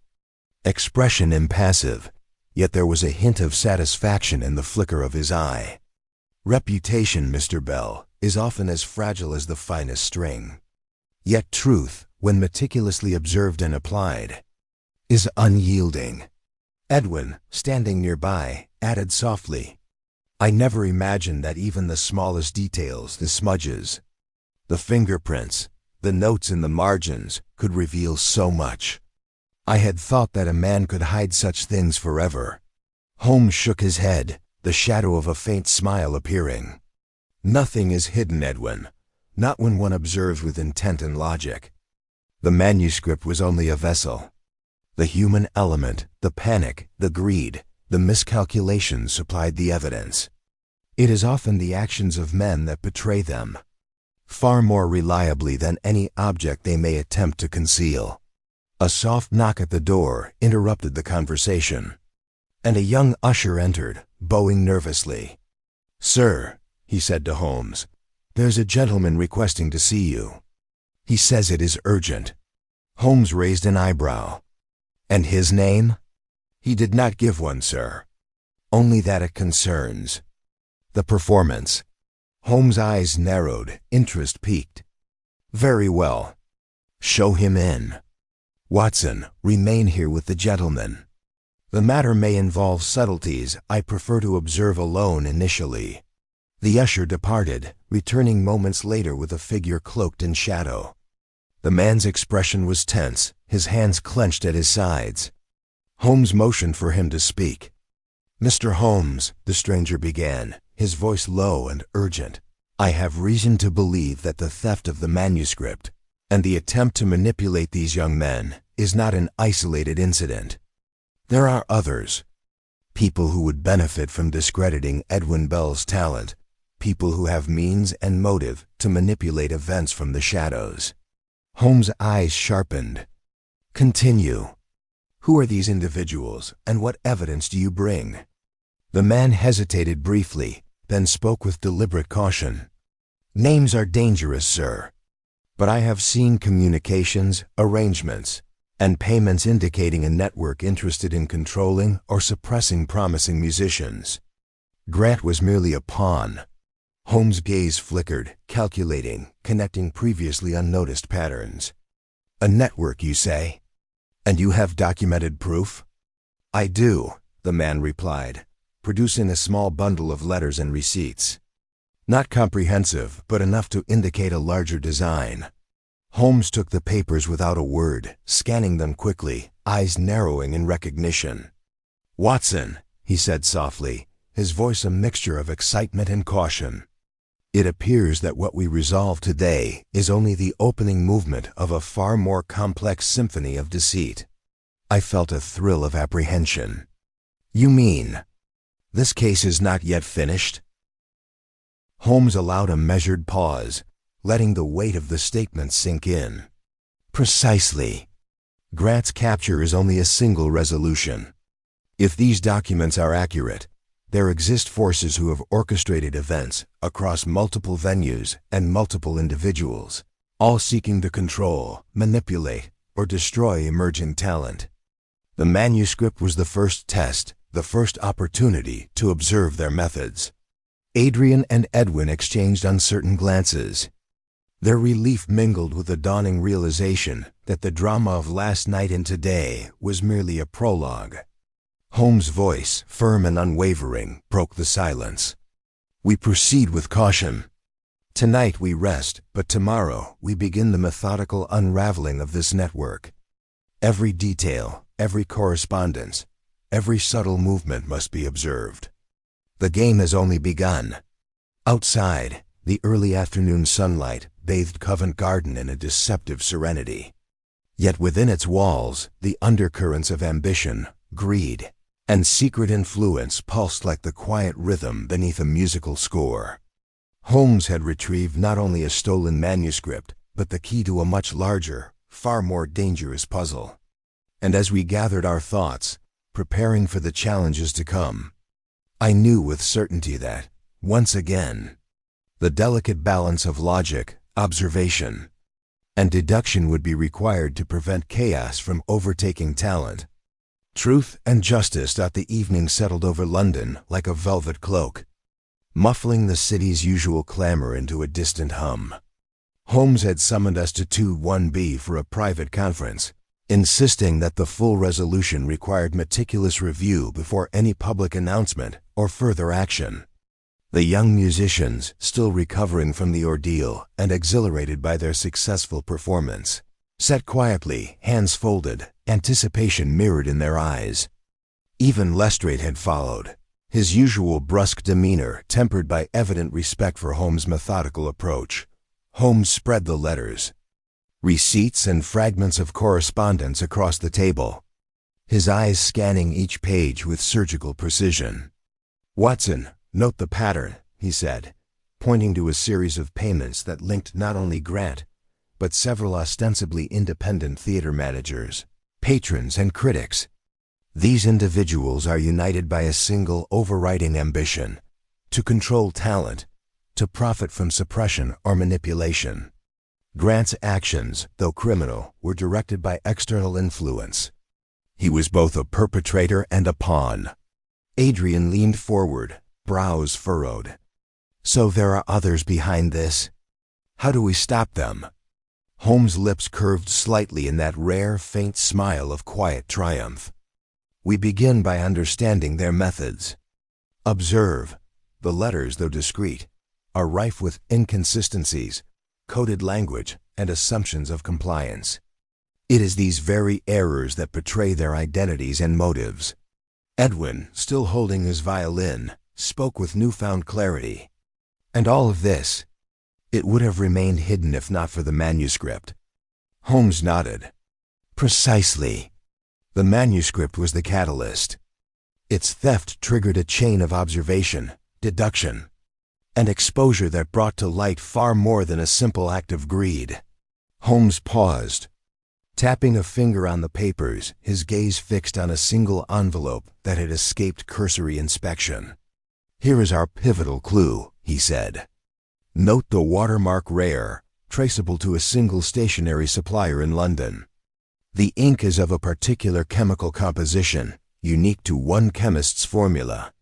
Expression impassive, yet there was a hint of satisfaction in the flicker of his eye. Reputation, Mr. Bell, is often as fragile as the finest string. Yet truth, when meticulously observed and applied, is unyielding. Edwin, standing nearby, added softly, I never imagined that even the smallest details, the smudges, the fingerprints, the notes in the margins, could reveal so much. I had thought that a man could hide such things forever. Holmes shook his head, the shadow of a faint smile appearing. Nothing is hidden, Edwin, not when one observes with intent and logic. The manuscript was only a vessel. The human element, the panic, the greed, the miscalculations supplied the evidence. It is often the actions of men that betray them, far more reliably than any object they may attempt to conceal. A soft knock at the door interrupted the conversation, and a young usher entered, bowing nervously. Sir, he said to Holmes, there's a gentleman requesting to see you. He says it is urgent. Holmes raised an eyebrow. And his name? He did not give one, sir. Only that it concerns the performance. Holmes' eyes narrowed, interest peaked. Very well. Show him in. Watson, remain here with the gentleman. The matter may involve subtleties I prefer to observe alone initially. The usher departed, returning moments later with a figure cloaked in shadow. The man's expression was tense, his hands clenched at his sides. Holmes motioned for him to speak. Mr. Holmes, the stranger began, his voice low and urgent, I have reason to believe that the theft of the manuscript and the attempt to manipulate these young men is not an isolated incident. There are others. People who would benefit from discrediting Edwin Bell's talent, people who have means and motive to manipulate events from the shadows. Holmes' eyes sharpened. Continue. Who are these individuals, and what evidence do you bring? The man hesitated briefly, then spoke with deliberate caution. Names are dangerous, sir. But I have seen communications, arrangements, and payments indicating a network interested in controlling or suppressing promising musicians. Grant was merely a pawn. Holmes' gaze flickered, calculating, connecting previously unnoticed patterns. A network, you say? And you have documented proof? I do, the man replied, producing a small bundle of letters and receipts. Not comprehensive, but enough to indicate a larger design. Holmes took the papers without a word, scanning them quickly, eyes narrowing in recognition. Watson, he said softly, his voice a mixture of excitement and caution. It appears that what we resolve today is only the opening movement of a far more complex symphony of deceit. I felt a thrill of apprehension. You mean, this case is not yet finished? Holmes allowed a measured pause, letting the weight of the statement sink in. Precisely. Grant's capture is only a single resolution. If these documents are accurate, there exist forces who have orchestrated events across multiple venues and multiple individuals, all seeking to control, manipulate, or destroy emerging talent. The manuscript was the first test, the first opportunity to observe their methods. Adrian and Edwin exchanged uncertain glances. Their relief mingled with the dawning realization that the drama of last night and today was merely a prologue. Holmes' voice, firm and unwavering, broke the silence. We proceed with caution. Tonight we rest, but tomorrow we begin the methodical unraveling of this network. Every detail, every correspondence, every subtle movement must be observed. The game has only begun. Outside, the early afternoon sunlight bathed Covent Garden in a deceptive serenity. Yet within its walls, the undercurrents of ambition, greed, and secret influence pulsed like the quiet rhythm beneath a musical score. Holmes had retrieved not only a stolen manuscript, but the key to a much larger, far more dangerous puzzle. And as we gathered our thoughts, preparing for the challenges to come, I knew with certainty that, once again, the delicate balance of logic, observation, and deduction would be required to prevent chaos from overtaking talent. Truth and justice. The evening settled over London like a velvet cloak, muffling the city's usual clamor into a distant hum. Holmes had summoned us to 21B for a private conference, insisting that the full resolution required meticulous review before any public announcement or further action. The young musicians, still recovering from the ordeal and exhilarated by their successful performance, sat quietly, hands folded, anticipation mirrored in their eyes. Even Lestrade had followed, his usual brusque demeanor tempered by evident respect for Holmes' methodical approach. Holmes spread the letters, receipts and fragments of correspondence across the table, his eyes scanning each page with surgical precision. "Watson, note the pattern," he said, pointing to a series of payments that linked not only Grant, but several ostensibly independent theater managers, patrons, and critics. These individuals are united by a single overriding ambition: to control talent, to profit from suppression or manipulation. Grant's actions, though criminal, were directed by external influence. He was both a perpetrator and a pawn. Adrian leaned forward, brows furrowed. "So there are others behind this? How do we stop them?" Holmes' lips curved slightly in that rare, faint smile of quiet triumph. "We begin by understanding their methods. Observe, the letters, though discreet, are rife with inconsistencies, coded language, and assumptions of compliance. It is these very errors that betray their identities and motives." Edwin, still holding his violin, spoke with newfound clarity. "And all of this, it would have remained hidden if not for the manuscript." Holmes nodded. "Precisely. The manuscript was the catalyst. Its theft triggered a chain of observation, deduction, and exposure that brought to light far more than a simple act of greed." Holmes paused, tapping a finger on the papers, his gaze fixed on a single envelope that had escaped cursory inspection. "Here is our pivotal clue," he said. "Note the watermark rare, traceable to a single stationery supplier in London. The ink is of a particular chemical composition, unique to one chemist's formula.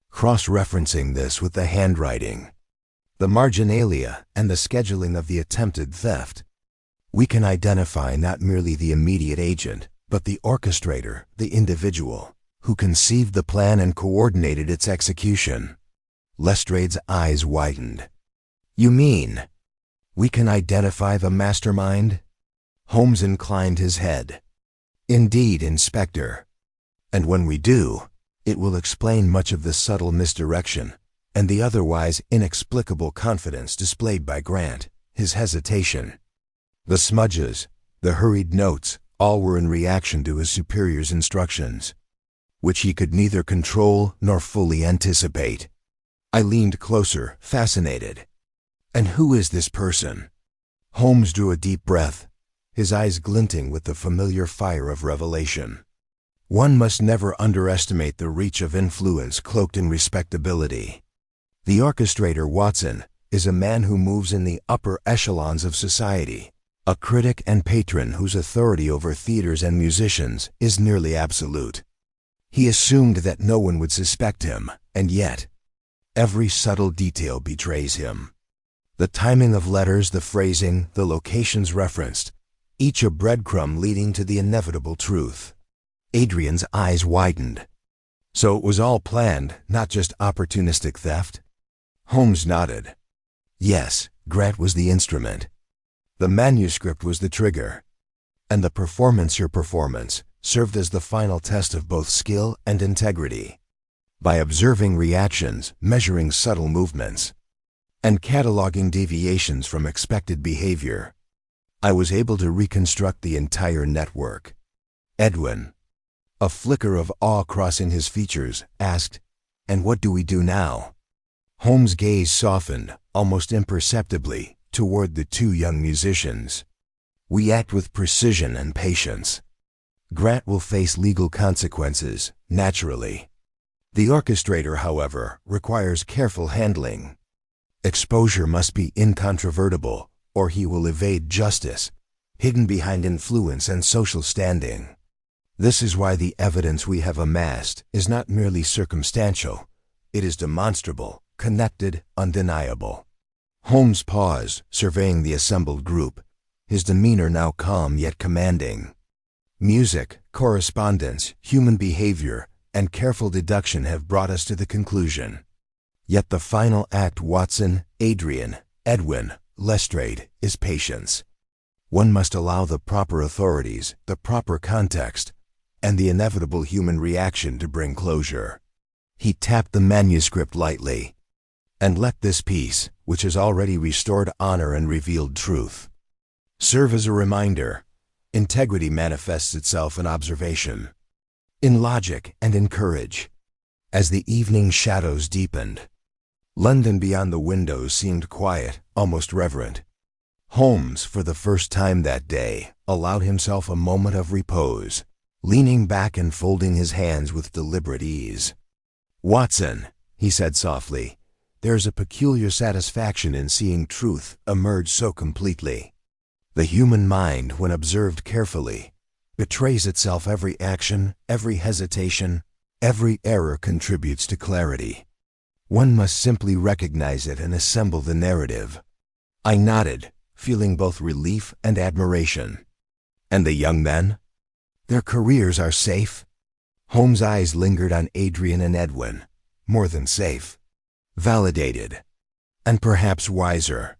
Cross-referencing this with the handwriting, the marginalia, and the scheduling of the attempted theft, we can identify not merely the immediate agent, but the orchestrator, the individual, who conceived the plan and coordinated its execution." Lestrade's eyes widened. "You mean, we can identify the mastermind?" Holmes inclined his head. "Indeed, Inspector. And when we do, it will explain much of the subtle misdirection and the otherwise inexplicable confidence displayed by Grant, his hesitation. The smudges, the hurried notes, all were in reaction to his superior's instructions, which he could neither control nor fully anticipate." I leaned closer, fascinated. "And who is this person?" Holmes drew a deep breath, his eyes glinting with the familiar fire of revelation. "One must never underestimate the reach of influence cloaked in respectability. The orchestrator, Watson, is a man who moves in the upper echelons of society, a critic and patron whose authority over theaters and musicians is nearly absolute. He assumed that no one would suspect him, and yet, every subtle detail betrays him. The timing of letters, the phrasing, the locations referenced, each a breadcrumb leading to the inevitable truth." Adrian's eyes widened. "So it was all planned, not just opportunistic theft?" Holmes nodded. "Yes, Grant was the instrument. The manuscript was the trigger. And the performance served as the final test of both skill and integrity. By observing reactions, measuring subtle movements, and cataloging deviations from expected behavior, I was able to reconstruct the entire network. Edwin, a flicker of awe crossing his features, asked, "And what do we do now?" Holmes' gaze softened, almost imperceptibly, toward the two young musicians. "We act with precision and patience. Grant will face legal consequences, naturally. The orchestrator, however, requires careful handling. Exposure must be incontrovertible, or he will evade justice, hidden behind influence and social standing. This is why the evidence we have amassed is not merely circumstantial. It is demonstrable, connected, undeniable." Holmes paused, surveying the assembled group, his demeanor now calm yet commanding. Music, correspondence, human behavior, and careful deduction have brought us to the conclusion. Yet the final act, Watson, Adrian, Edwin, Lestrade, is patience. One must allow the proper authorities, the proper context, and the inevitable human reaction to bring closure. He tapped the manuscript lightly. "And let this piece, which has already restored honor and revealed truth, serve as a reminder. Integrity manifests itself in observation, in logic, and in courage." As the evening shadows deepened, London beyond the windows seemed quiet, almost reverent. Holmes, for the first time that day, allowed himself a moment of repose, leaning back and folding his hands with deliberate ease. "Watson," he said softly, "there's a peculiar satisfaction in seeing truth emerge so completely. The human mind, when observed carefully, betrays itself. Every action, every hesitation, every error contributes to clarity. One must simply recognize it and assemble the narrative." I nodded, feeling both relief and admiration. "And the young men? Their careers are safe?" Holmes' eyes lingered on Adrian and Edwin. "More than safe. Validated. And perhaps wiser.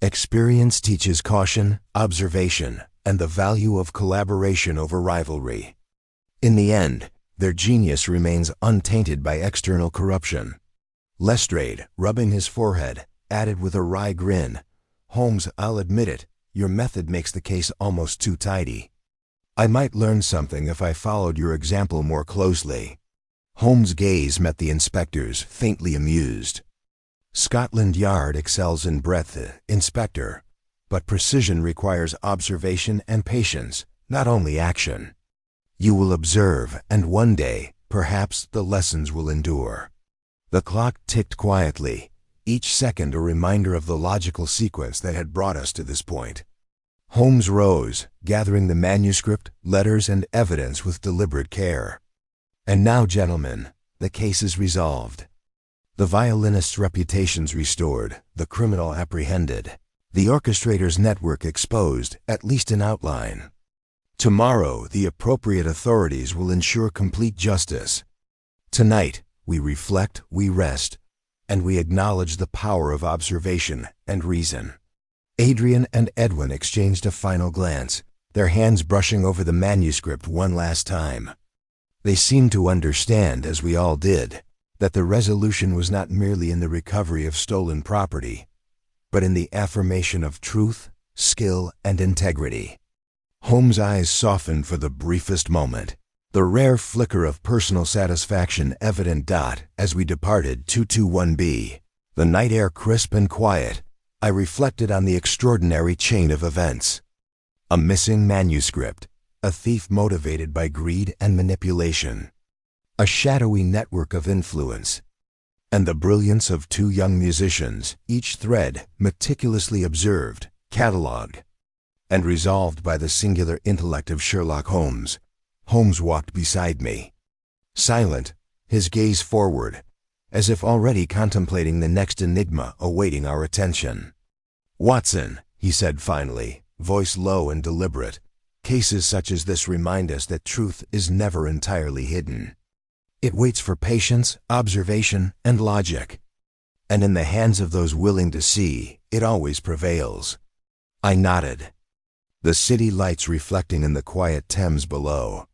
Experience teaches caution, observation, and the value of collaboration over rivalry. In the end, their genius remains untainted by external corruption." Lestrade, rubbing his forehead, added with a wry grin, "Holmes, I'll admit it, your method makes the case almost too tidy. I might learn something if I followed your example more closely." Holmes' gaze met the inspector's, faintly amused. "Scotland Yard excels in breadth, Inspector, but precision requires observation and patience, not only action. You will observe, and one day, perhaps, the lessons will endure." The clock ticked quietly, each second a reminder of the logical sequence that had brought us to this point. Holmes rose, gathering the manuscript, letters, and evidence with deliberate care. "And now, gentlemen, the case is resolved. The violinist's reputation's restored, the criminal apprehended, the orchestrator's network exposed, at least in outline. Tomorrow, the appropriate authorities will ensure complete justice. Tonight, we reflect, we rest, and we acknowledge the power of observation and reason." Adrian and Edwin exchanged a final glance, their hands brushing over the manuscript one last time. They seemed to understand, as we all did, that the resolution was not merely in the recovery of stolen property, but in the affirmation of truth, skill, and integrity. Holmes' eyes softened for the briefest moment, the rare flicker of personal satisfaction evident. As we departed 221B, the night air crisp and quiet, I reflected on the extraordinary chain of events. A missing manuscript, a thief motivated by greed and manipulation, a shadowy network of influence, and the brilliance of two young musicians, each thread meticulously observed, catalogued, and resolved by the singular intellect of Sherlock Holmes. Holmes walked beside me, silent, his gaze forward, as if already contemplating the next enigma awaiting our attention. "Watson," he said finally, voice low and deliberate, "cases such as this remind us that truth is never entirely hidden. It waits for patience, observation, and logic. And in the hands of those willing to see, It always prevails. I nodded, the city lights reflecting in the quiet Thames below,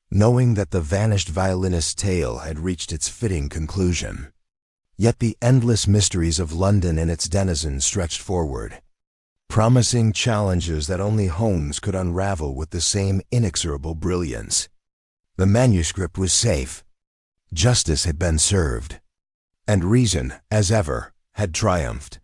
knowing that the vanished violinist's tale had reached its fitting conclusion. Yet the endless mysteries of London and its denizens stretched forward, promising challenges that only Holmes could unravel with the same inexorable brilliance. The manuscript was safe. Justice had been served. And reason, as ever, had triumphed.